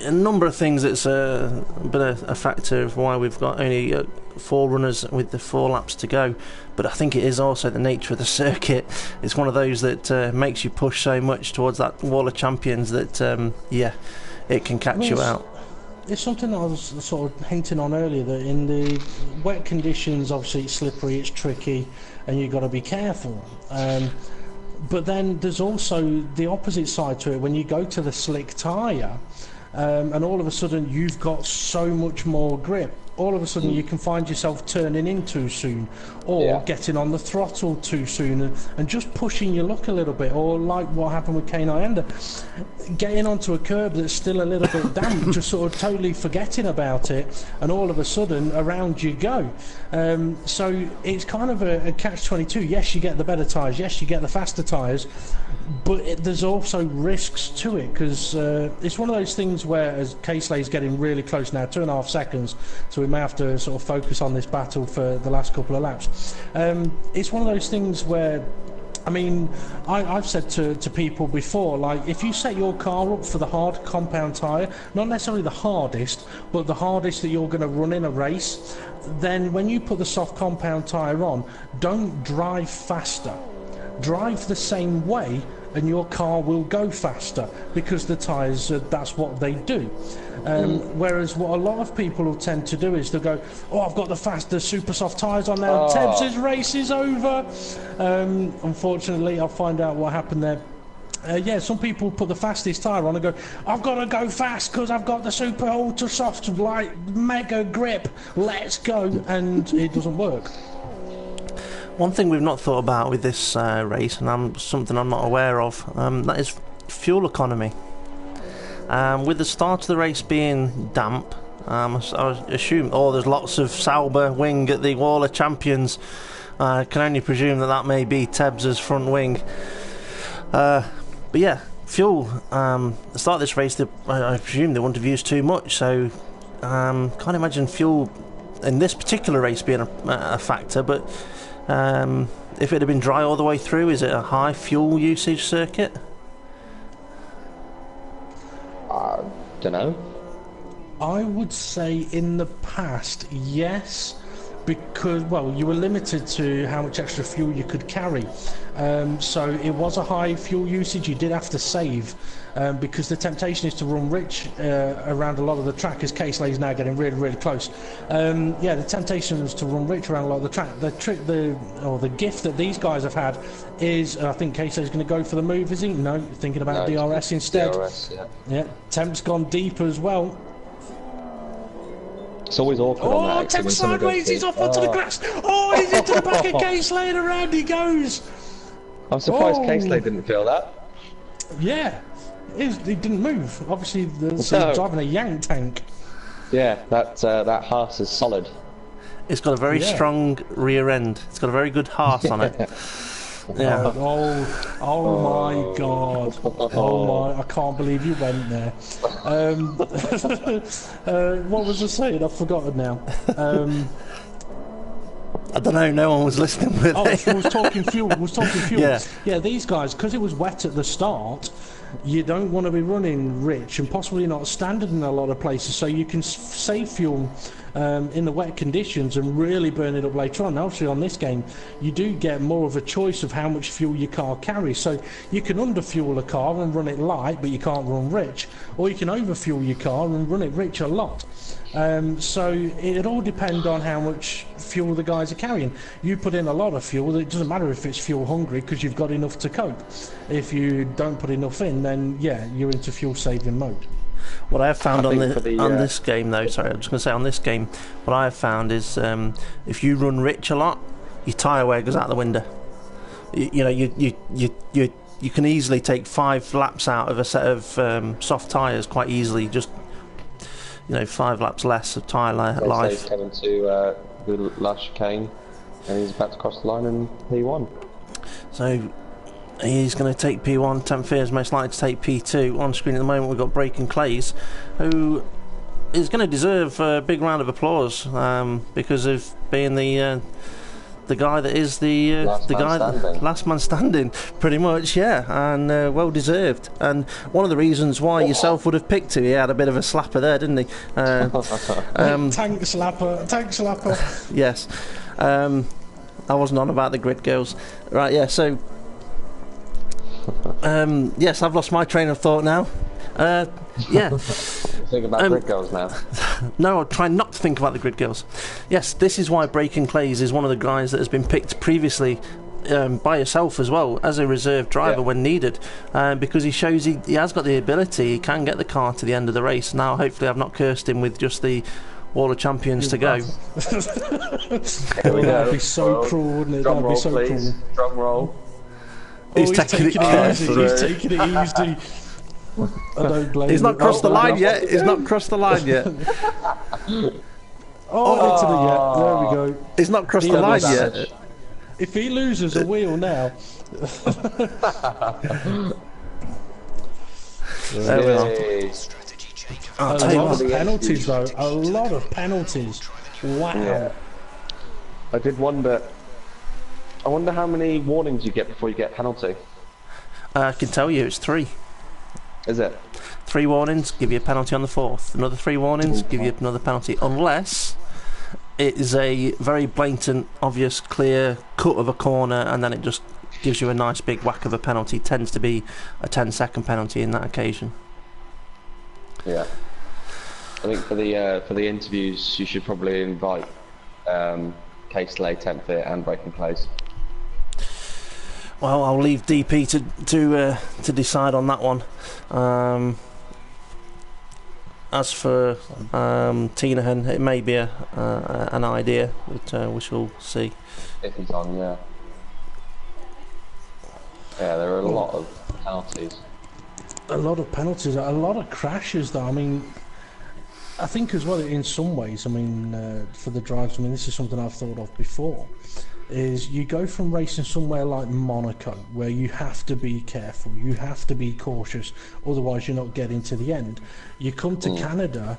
a number of things that's been a factor of why we've got only 4 runners with the 4 laps to go. But I think it is also the nature of the circuit. It's one of those that makes you push so much towards that Wall of Champions that it can catch you out. It's something that I was sort of hinting on earlier, that in the wet conditions, obviously it's slippery, it's tricky, and you've got to be careful. But then there's also the opposite side to it. When you go to the slick tyre, and all of a sudden you've got so much more grip. All of a sudden you can find yourself turning in too soon, or getting on the throttle too soon, and just pushing your luck a little bit, or like what happened with Kane Ianda, getting onto a curb that's still a little bit damp, just sort of totally forgetting about it, and all of a sudden around you go. So it's kind of a catch-22. Yes, you get the better tyres, yes, you get the faster tyres, but there's also risks to it, because it's one of those things where, as Casely's getting really close now, 2.5 seconds, so we may have to sort of focus on this battle for the last couple of laps. It's one of those things where, I mean, I've said to people before, like, if you set your car up for the hard compound tyre, not necessarily the hardest, but the hardest that you're going to run in a race, then when you put the soft compound tyre on, don't drive faster. Drive the same way and your car will go faster, because the tyres, that's what they do. Whereas what a lot of people will tend to do is they'll go, oh, I've got the super soft tyres on now, Tebs' race is over. Unfortunately, I'll find out what happened there. Yeah, some people put the fastest tyre on and go, I've got to go fast because I've got the super ultra soft, like, mega grip, let's go, and it doesn't work. One thing we've not thought about with this race, and something I'm not aware of, that is fuel economy. With the start of the race being damp, I assume, there's lots of Sauber wing at the Wall of Champions. I can only presume that may be Tebs' front wing. But yeah, fuel, at the start of this race, I presume they wouldn't have used too much, so can't imagine fuel in this particular race being a factor, but if it had been dry all the way through, is it a high fuel usage circuit? Don't know. I would say in the past, yes, because, well, you were limited to how much extra fuel you could carry. So it was a high fuel usage. You did have to save, because the temptation is to run rich around a lot of the track, as Casely is now getting really, really close. Yeah, the temptation is to run rich around a lot of the track. The gift that these guys have had is, I think Casey's going to go for the move, is he? No, thinking about DRS instead. DRS, yeah. Temp's gone deep as well. It's always awkward on that. Temp sideways, he's off onto the grass. Oh, he's into the back of Casely and around he goes. I'm surprised Casely didn't feel that. Yeah, he didn't move. Obviously, he's driving a yank tank. Yeah, that Haas is solid. It's got a very strong rear end. It's got a very good Haas on it. Yeah. Oh my God! Oh my! I can't believe you went there. What was I saying? I've forgotten now. I don't know. No one was listening with it. I was talking fuel. Yeah, these guys, because it was wet at the start, you don't want to be running rich and possibly not standard in a lot of places, so you can save fuel in the wet conditions and really burn it up later on. Now, obviously on this game you do get more of a choice of how much fuel your car carries, so you can underfuel a car and run it light, but you can't run rich, or you can overfuel your car and run it rich a lot. So it all depends on how much fuel the guys are carrying. You put in a lot of fuel, it doesn't matter if it's fuel hungry, because you've got enough to cope. If you don't put enough in, then yeah, you're into fuel saving mode. What I have found on this game, though, sorry, I was just going to say on this game, what I have found is if you run rich a lot, your tyre wear goes out the window. You can easily take 5 laps out of a set of soft tyres quite easily. Just 5 laps less of tyre life. Kevin to the last chicane, and he's about to cross the line, and he won. So he's going to take P1. Temp Fear is most likely to take P2. On screen at the moment we've got Braken Clays, who is going to deserve a big round of applause because of being the guy that is the last man standing, pretty much, yeah, and well deserved. And one of the reasons why yourself would have picked him, he had a bit of a slapper there, didn't he? Tank slapper. Yes. I wasn't on about the grid girls, right? Yeah. So. Yes, I've lost my train of thought now. Yeah. Think about grid girls now. No, I'll try not to think about the grid girls. Yes, this is why Braken Clays is one of the guys that has been picked previously by yourself as well as a reserve driver when needed, because he shows he has got the ability. He can get the car to the end of the race. Now, hopefully, I've not cursed him with just the Wall of Champions to go. That'd be so cruel, wouldn't it? That'd be so cruel. Drum roll. He's taking it easy. He's taking it easy. I don't blame him. He's not crossed the line yet. He's not crossed the line yet. Into the there we go. He's not crossed the line yet. If he loses a wheel now. There we are. A lot of penalties though. A lot of penalties. Wow. Yeah. I did wonder. I wonder how many warnings you get before you get a penalty. I can tell you, it's 3. Is it? 3 warnings, give you a penalty on the 4th. Another 3 warnings, give you another penalty. Unless it is a very blatant, obvious, clear cut of a corner, and then it just gives you a nice big whack of a penalty. It tends to be a 10-second penalty in that occasion. Yeah. I think for the interviews, you should probably invite Casely, 10th and Breaking Clays. Well, I'll leave DP to decide on that one. As for Tinahan, it may be an idea, but we shall see. If he's on, yeah. Yeah, there are a lot of penalties. A lot of penalties, a lot of crashes though. I mean, I think as well in some ways, I mean, for the drives, I mean, this is something I've thought of before, is you go from racing somewhere like Monaco, where you have to be careful, you have to be cautious, otherwise you're not getting to the end. You come to Canada,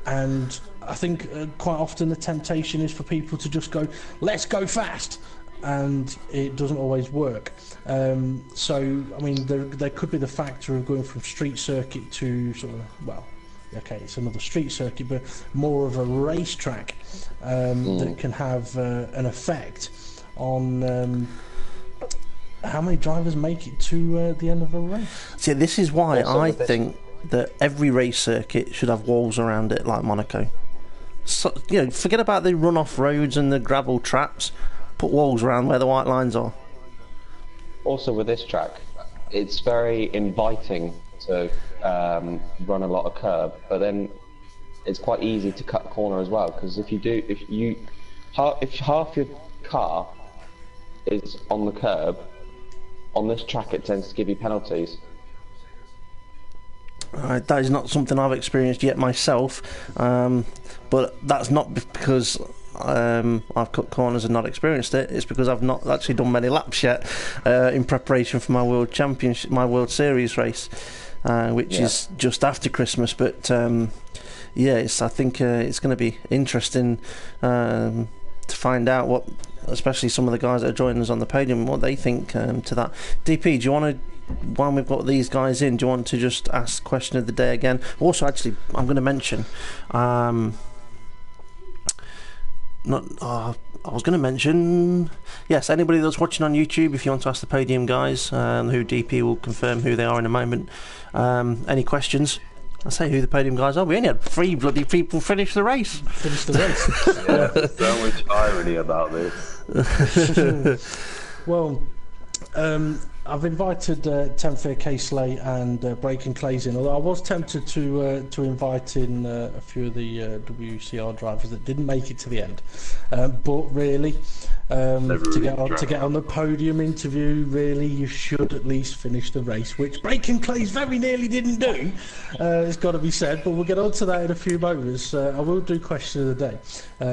and I think quite often the temptation is for people to just go, let's go fast, and it doesn't always work. So, I mean, there could be the factor of going from street circuit to sort of, well, okay, it's another street circuit, but more of a racetrack that can have an effect on how many drivers make it to the end of a race. See, this is why I think that every race circuit should have walls around it, like Monaco. So, you know, forget about the run-off roads and the gravel traps. Put walls around where the white lines are. Also, with this track, it's very inviting to run a lot of curb, but then it's quite easy to cut a corner as well, because if half your car is on the curb, on this track it tends to give you penalties. That is not something I've experienced yet myself, but that's not because I've cut corners and not experienced it. It's because I've not actually done many laps yet in preparation for my World Championship, my World Series race, which is just after Christmas. But I think it's going to be interesting to find out what, especially some of the guys that are joining us on the podium, what they think to that. DP, do you want to, while we've got these guys in, do you want to just ask question of the day again? Also, actually, I'm going to mention. I was going to mention, yes, anybody that's watching on YouTube, if you want to ask the podium guys, who DP will confirm who they are in a moment, any questions, I'll say who the podium guys are. We only had 3 bloody people finish the race. Yeah, so much irony about this. Well, I've invited Tenfair Casely and Breaking Clays in, although I was tempted to invite in a few of the WCR drivers that didn't make it to the end. But really, to get on the podium interview, really, you should at least finish the race, which Breaking Clays very nearly didn't do. It's got to be said, but we'll get on to that in a few moments. I will do question of the day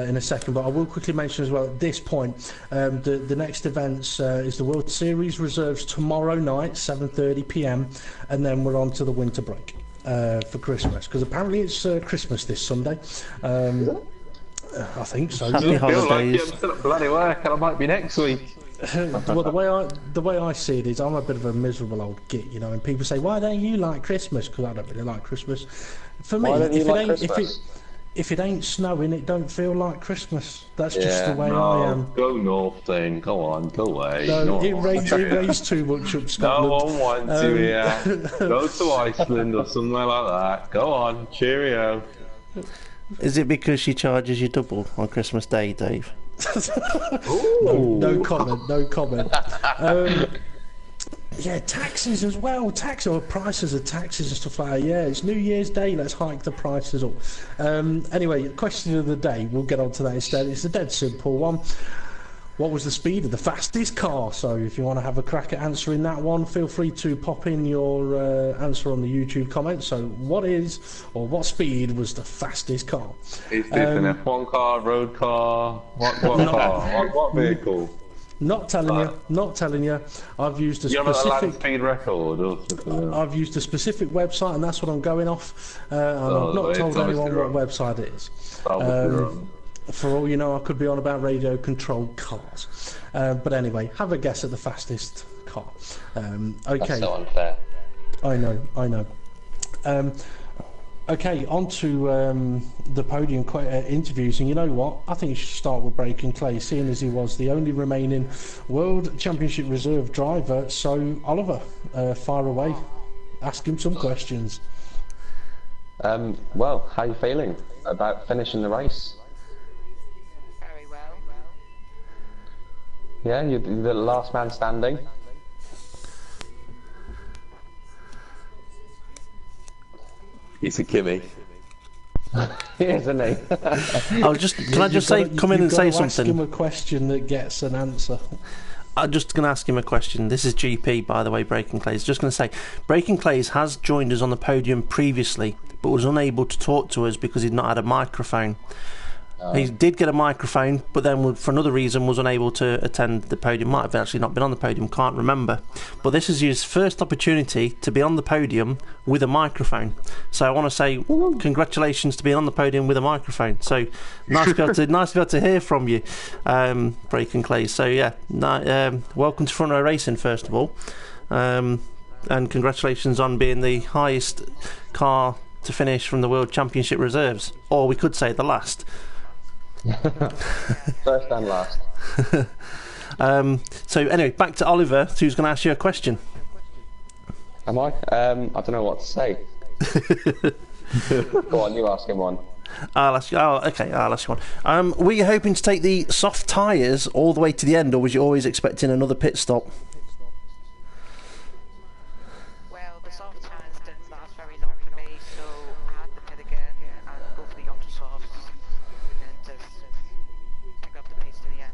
in a second, but I will quickly mention as well at this point, the next events is the World Series reserves tomorrow night, 7:30 p.m, and then we're on to the winter break for Christmas, because apparently it's Christmas this Sunday. I think so. Happy holidays. I'm still at bloody work, and I might be next week. Well, the way I see it is, I'm a bit of a miserable old git, you know. And people say, "Why don't you like Christmas?" Because I don't really like Christmas. For me, if it ain't snowing, it don't feel like Christmas. That's just the way I am. Go north then. Go on, go away. No, it rains too much up Scotland. No one wants you here. Go to Iceland or somewhere like that. Go on, cheerio. Is it because she charges you double on Christmas Day, Dave? No comment. No comment. Yeah, taxes as well. Prices of taxes and stuff like that. Yeah, it's New Year's Day. Let's hike the prices up. Anyway, question of the day. We'll get on to that instead. It's a dead simple one. What was the speed of the fastest car? So if you want to have a crack at answering that one, feel free to pop in your answer on the YouTube comments. So what speed was the fastest car? Is this an F1 car, road car? What car? What vehicle? Not telling you. I've used a You're not a land specific speed record or something. I've used a specific website, and that's what I'm going off. And I've not told anyone what website it is. For all you know, I could be on about radio-controlled cars. But anyway, have a guess at the fastest car. Okay. That's so unfair. I know. Okay, on to the podium interviews. And you know what? I think you should start with Breaking Clay, seeing as he was the only remaining World Championship Reserve driver. So, Oliver, fire away. Ask him some questions. Well, how are you feeling about finishing the race? Yeah, you're the last man standing. He's a Kimmy. Isn't he? Can I just say, come in and say something? Ask him a question that gets an answer. I'm just going to ask him a question. This is GP, by the way, Breaking Clays. Just going to say, Breaking Clays has joined us on the podium previously, but was unable to talk to us because he'd not had a microphone. He did get a microphone, but then for another reason was unable to attend the podium. Might have actually not been on the podium, can't remember. But this is his first opportunity to be on the podium with a microphone. So I want to say congratulations to being on the podium with a microphone. So nice to be able to hear from you, Breaking Clay. So yeah, welcome to Front Row Racing first of all, and congratulations on being the highest car to finish from the World Championship Reserves, or we could say the last. First and last. So anyway, back to Oliver, who's going to ask you a question. Am I? I don't know what to say. Go on, you ask him one. I'll ask you one. Were you hoping to take the soft tyres all the way to the end, or was you always expecting another pit stop? Well, the soft tyres didn't last very long for me, so I had to pit again and go for the ultra softs and then just pick up the pace to the end.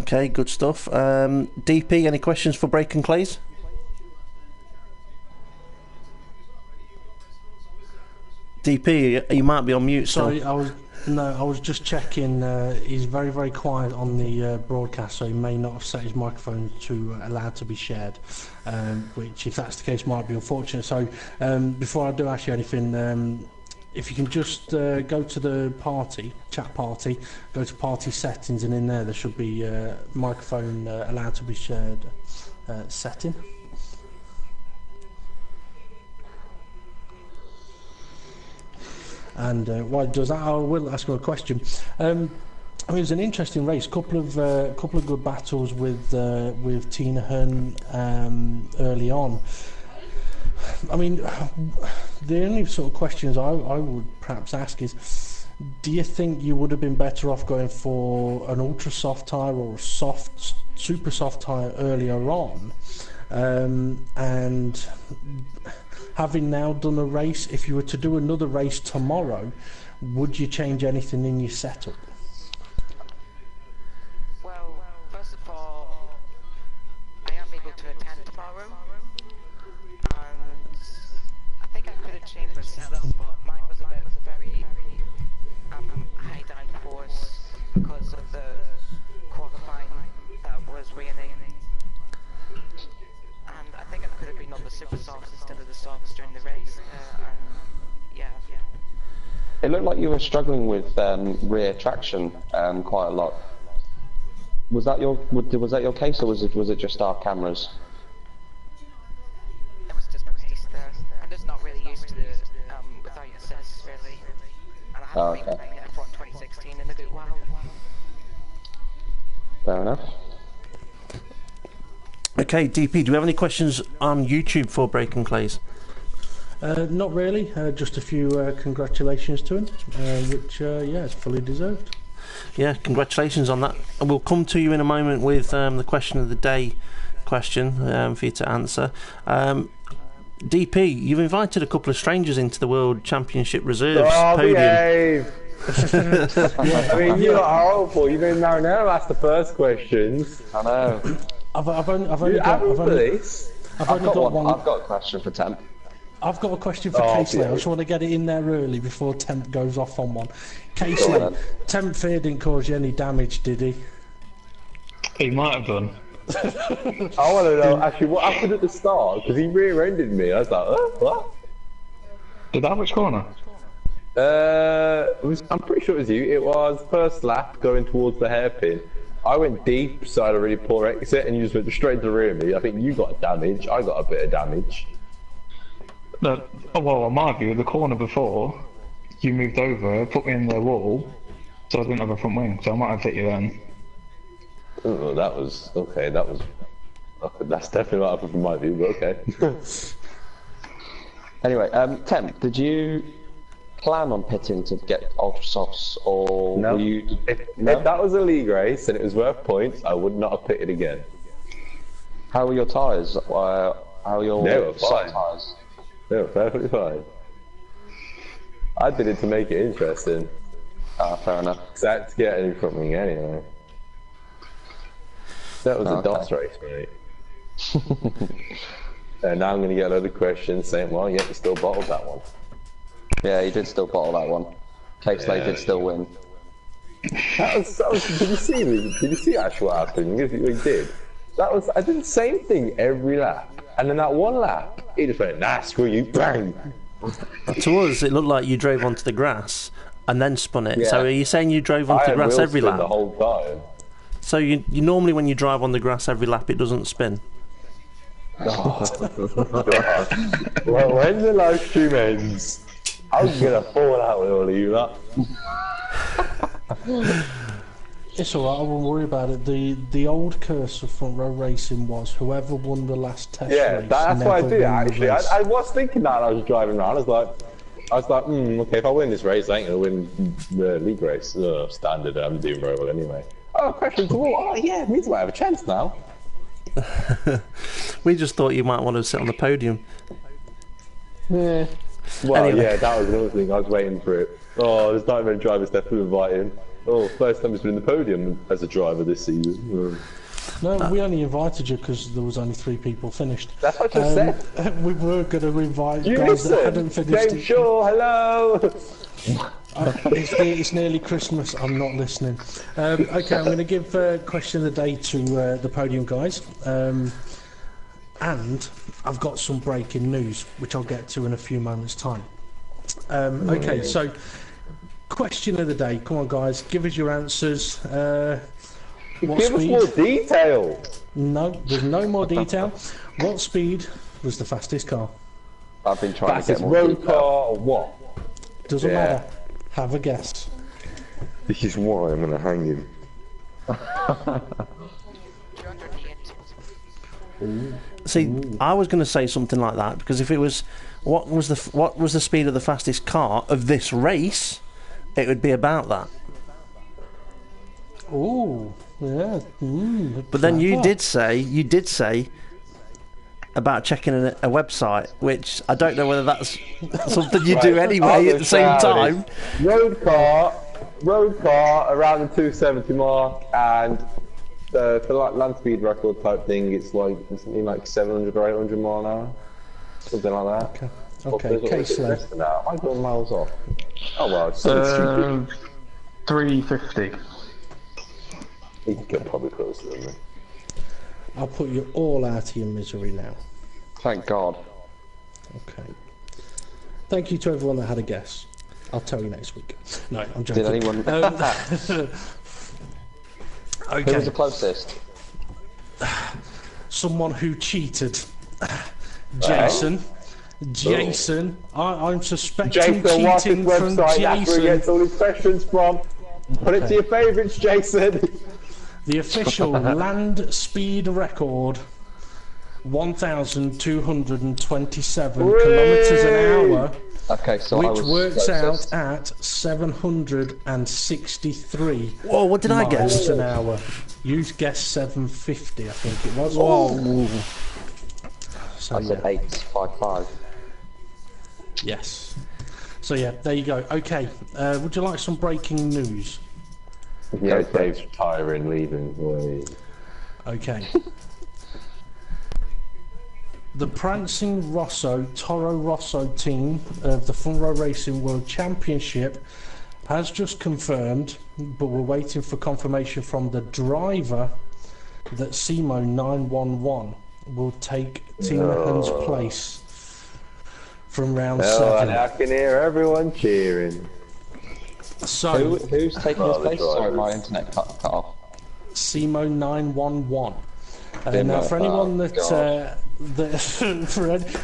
Okay, good stuff. DP, any questions for Breaking Clays? DP, you might be on mute. Sorry, I was just checking. He's very, very quiet on the broadcast, so he may not have set his microphone to allowed to be shared. Which, if that's the case, might be unfortunate. So, before I do ask you anything, if you can just go to the chat party, go to party settings, and in there should be microphone allowed to be shared setting. And while it does that, I will ask you a question. I mean, it was an interesting race. Couple of good battles with Tinahan early on. I mean, the only sort of questions I would perhaps ask is, do you think you would have been better off going for an ultra soft tyre or a super soft tyre earlier on? And having now done a race, if you were to do another race tomorrow, would you change anything in your setup? Well, first of all, I am able to attend tomorrow, and I think I could have changed my setup, but mine was a very high downforce because of the qualifying that was raining. And I think I could have been on the super softs instead of the softs during the race. Yeah. It looked like you were struggling with rear traction quite a lot. Was that your case, or was it just our cameras? It was just my pace there. I'm just not really used to the without assists really. And I haven't been playing F1 2016 in a good while. Fair enough. Okay, DP, do we have any questions on YouTube for Breaking Clays? Not really. Just a few congratulations to him, which, yeah, is fully deserved. yeah, congratulations on that. And we'll come to you in a moment with the question of the day question for you to answer. DP, you've invited a couple of strangers into the World Championship Reserves podium. Behave. I mean, you're not horrible. You've been marinara asked the first questions. I know. I've only got one. I've got a question for Temp. I've got a question for Casey. I just want to get it in there early before Temp goes off on one. Casey, Temp Fear didn't cause you any damage, did he? He might have done. I want to know actually what happened at the start because he rear-ended me. I was like, what? Did that which corner? I'm pretty sure it was you. It was first lap going towards the hairpin. I went deep, so I had a really poor exit, and you just went straight to the rear of me. I think you got damage. I got a bit of damage. No, well, on my view, the corner before, you moved over, put me in the wall, so I didn't have a front wing, so I might have hit you then. Oh, that was okay. That's definitely what happened from my view, but okay. Anyway, Temp, did you plan on pitting to get ultra softs, or No. were you? If that was a league race and it was worth points, I would not have pitted again. How were your tyres? How are your They were soft fine. tyres? They were perfectly fine. I did it to make it interesting. Ah, fair enough. Because I had to get any front wing anyway. That was a DOS race, mate. And now I'm going to get a load of questions saying, well, yeah, you still bottled that one. Yeah, you did still bottle that one. Case Slade did still win. That was, did you see me? Did you see actually what happened? Because we did. I did the same thing every lap. And then that one lap, he just went, nah, screw you, bang. To us, it looked like you drove onto the grass and then spun it. Yeah. So are you saying you drove onto the grass wheel every spin lap? the whole time. So you normally when you drive on the grass every lap, it doesn't spin. Well, when the live stream ends, I'm gonna fall out with all of you lot. It's alright, I won't worry about it. The old curse of front row racing was whoever won the last test race. That's what I never did won the actually. race. I was thinking that I was driving around. I was like, okay, if I win this race, I ain't gonna win the league race. Standard, I'm doing very well anyway. Oh, question to all. Oh yeah, it means I have a chance now. We just thought you might want to sit on the podium. Yeah. Well, Anyway. yeah, that was another thing. I was waiting for it. Oh, there's not even a driver's definitely inviting. Oh, first time he's been in the podium as a driver this season. No, we only invited you because there was only 3 people finished. That's what I just said. We were going to invite You guys that hadn't listen. finished James it. Shaw, hello. It's nearly Christmas. I'm not listening. Okay, I'm going to give question of the day to the podium guys. And I've got some breaking news, which I'll get to in a few moments' time. Okay, so question of the day. Come on, guys, give us your answers. What Give us speed? more detail. No, there's no more detail. What speed was the fastest car? I've been trying That's to his get more road detail. car or what? Doesn't Yeah. matter. Have a guess. This is why I'm gonna hang him. 208. See, I was going to say something like that because if it was what was the speed of the fastest car of this race, it would be about that. Oh, yeah. But then you clever. did say about checking a website, which I don't know whether that's something you do anyway at the same time. Road car around the 270 mark, and for like land speed record type thing, it's like something like 700 or 800 mile an hour, something like that. Okay, case less than that. I got miles off. Oh well, it's so stupid. 350. He can get probably closer than me. I'll put you all out of your misery now. Thank God. Okay. Thank you to everyone that had a guess. I'll tell you next week. No, I'm joking. Did anyone? Who was Okay. the closest? Someone who cheated. Jason. Jason. I'm suspecting Jason, what's his cheating from website? That's where he Jason. gets all his questions from. Put it to your favourites, Jason. The official land speed record, 1,227 Whee! kilometres an hour Okay, so I which was works closest. out at 763 Whoa, what did I miles guess? an hour. You guessed 750, I think it was. Whoa. So I said yeah, 855. yes. So yeah, there you go. Okay, would you like some breaking news? Yeah, Dave's retiring, leaving. Boy. Okay. The Prancing Rosso Toro Rosso team of the Front Row Racing World Championship has just confirmed, but we're waiting for confirmation from the driver, that Simo 911 will take Tina Hunn's place from round And 7. I can hear everyone cheering. So, Who's taking his the place? Sorry, drivers. my internet cut off. Simo 911. Now, Simo, for anyone that, God.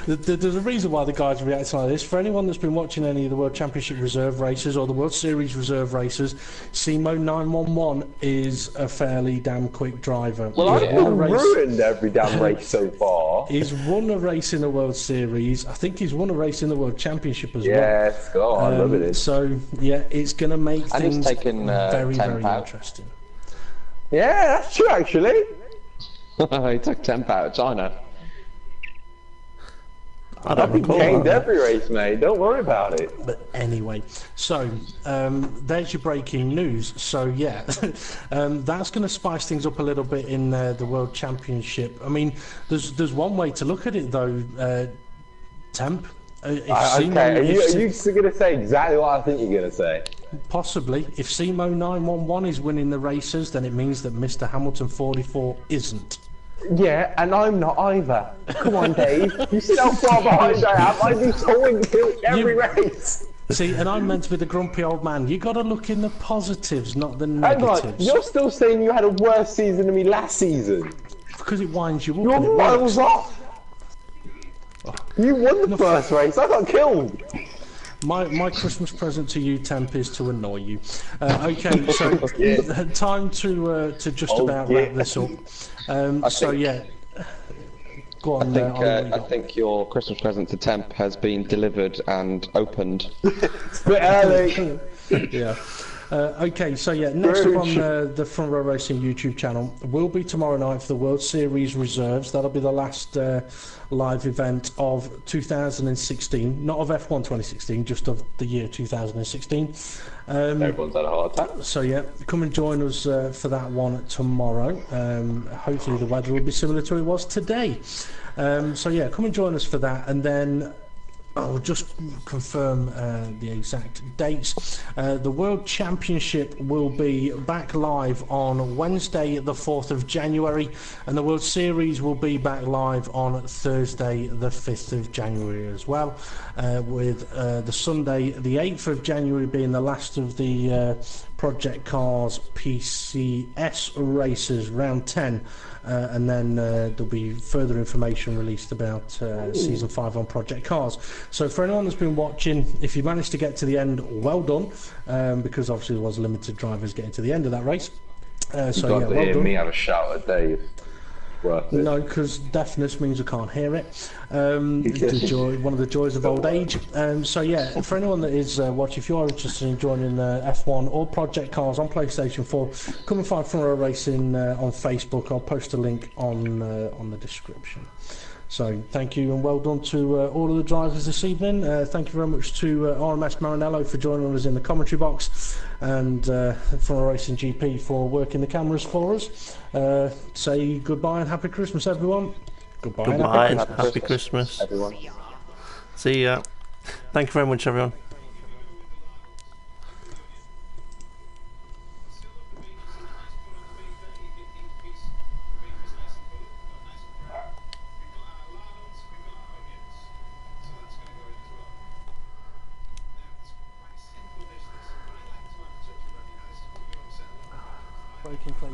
there's a reason why the guys are reacting like this. For anyone that's been watching any of the World Championship Reserve races or the World Series Reserve races, Simo 911 is a fairly damn quick driver. Well, He's I've won a been race- ruined every damn race so far. He's won a race in the World Series. I think he's won a race in the World Championship as well. Yes, God, I love it. So yeah, it's going to make And he's things taken, very, 10 very pouch. interesting. Yeah, that's true, actually. He took 10 out of China. I don't I've been recall caned that. every race, mate. Don't worry about it. But anyway, so there's your breaking news. So yeah, that's going to spice things up a little bit in the World Championship. I mean, there's one way to look at it though, Temp. If Simo- Okay, are if you Si- just going to say exactly what I think you're going to say? possibly, if Simo 911 is winning the races, then it means that Mr. Hamilton 44 isn't. Yeah, and I'm not either. Come on, Dave. You see how far behind I am? I do towing kill every race. See, and I'm meant to be the grumpy old man. You got to look in the positives, not the Hang on, negatives, you're still saying you had a worse season than me last season. because it winds you up. You're and it miles works. off. You won the first race. I got killed. My Christmas present to you, Temp, is to annoy you. Okay, so time to just about wrap this up. So think- yeah, go on. I think, I'll let you I go. think your Christmas present to Temp has been delivered and opened. It's a bit early. Yeah. Okay, so yeah, next up on the Front Row Racing YouTube channel will be tomorrow night for the World Series Reserves. That'll be the last live event of 2016, not of F1 2016, just of the year 2016. Everyone's had a heart attack. So yeah, come and join us for that one tomorrow. Hopefully the weather will be similar to it was today. So yeah, come and join us for that, and then I'll just confirm the exact dates. The World Championship will be back live on Wednesday the 4th of January, and the World Series will be back live on Thursday the 5th of January as well, with the Sunday the 8th of January being the last of the Project Cars PCS races, round 10. And then there'll be further information released about Season 5 on Project Cars. So for anyone that's been watching, if you managed to get to the end, well done, because obviously there was limited drivers getting to the end of that race. So Got yeah, to well hear done. me have a shout at Dave. Worth it. No, because deafness means I can't hear it. One of the joys of old age. So yeah, for anyone that is watching, if you are interested in joining F1 or Project Cars on PlayStation 4, come and find Front Row Racing on Facebook. I'll post a link on the description. So thank you and well done to all of the drivers this evening. Thank you very much to RMS Maranello for joining us in the commentary box, and Front Row Racing GP for working the cameras for us. Say goodbye and happy Christmas, everyone. Goodbye. And Goodbye, happy and Christmas. happy Christmas. Everyone. See ya. Thank you very much, everyone. Breaking, please.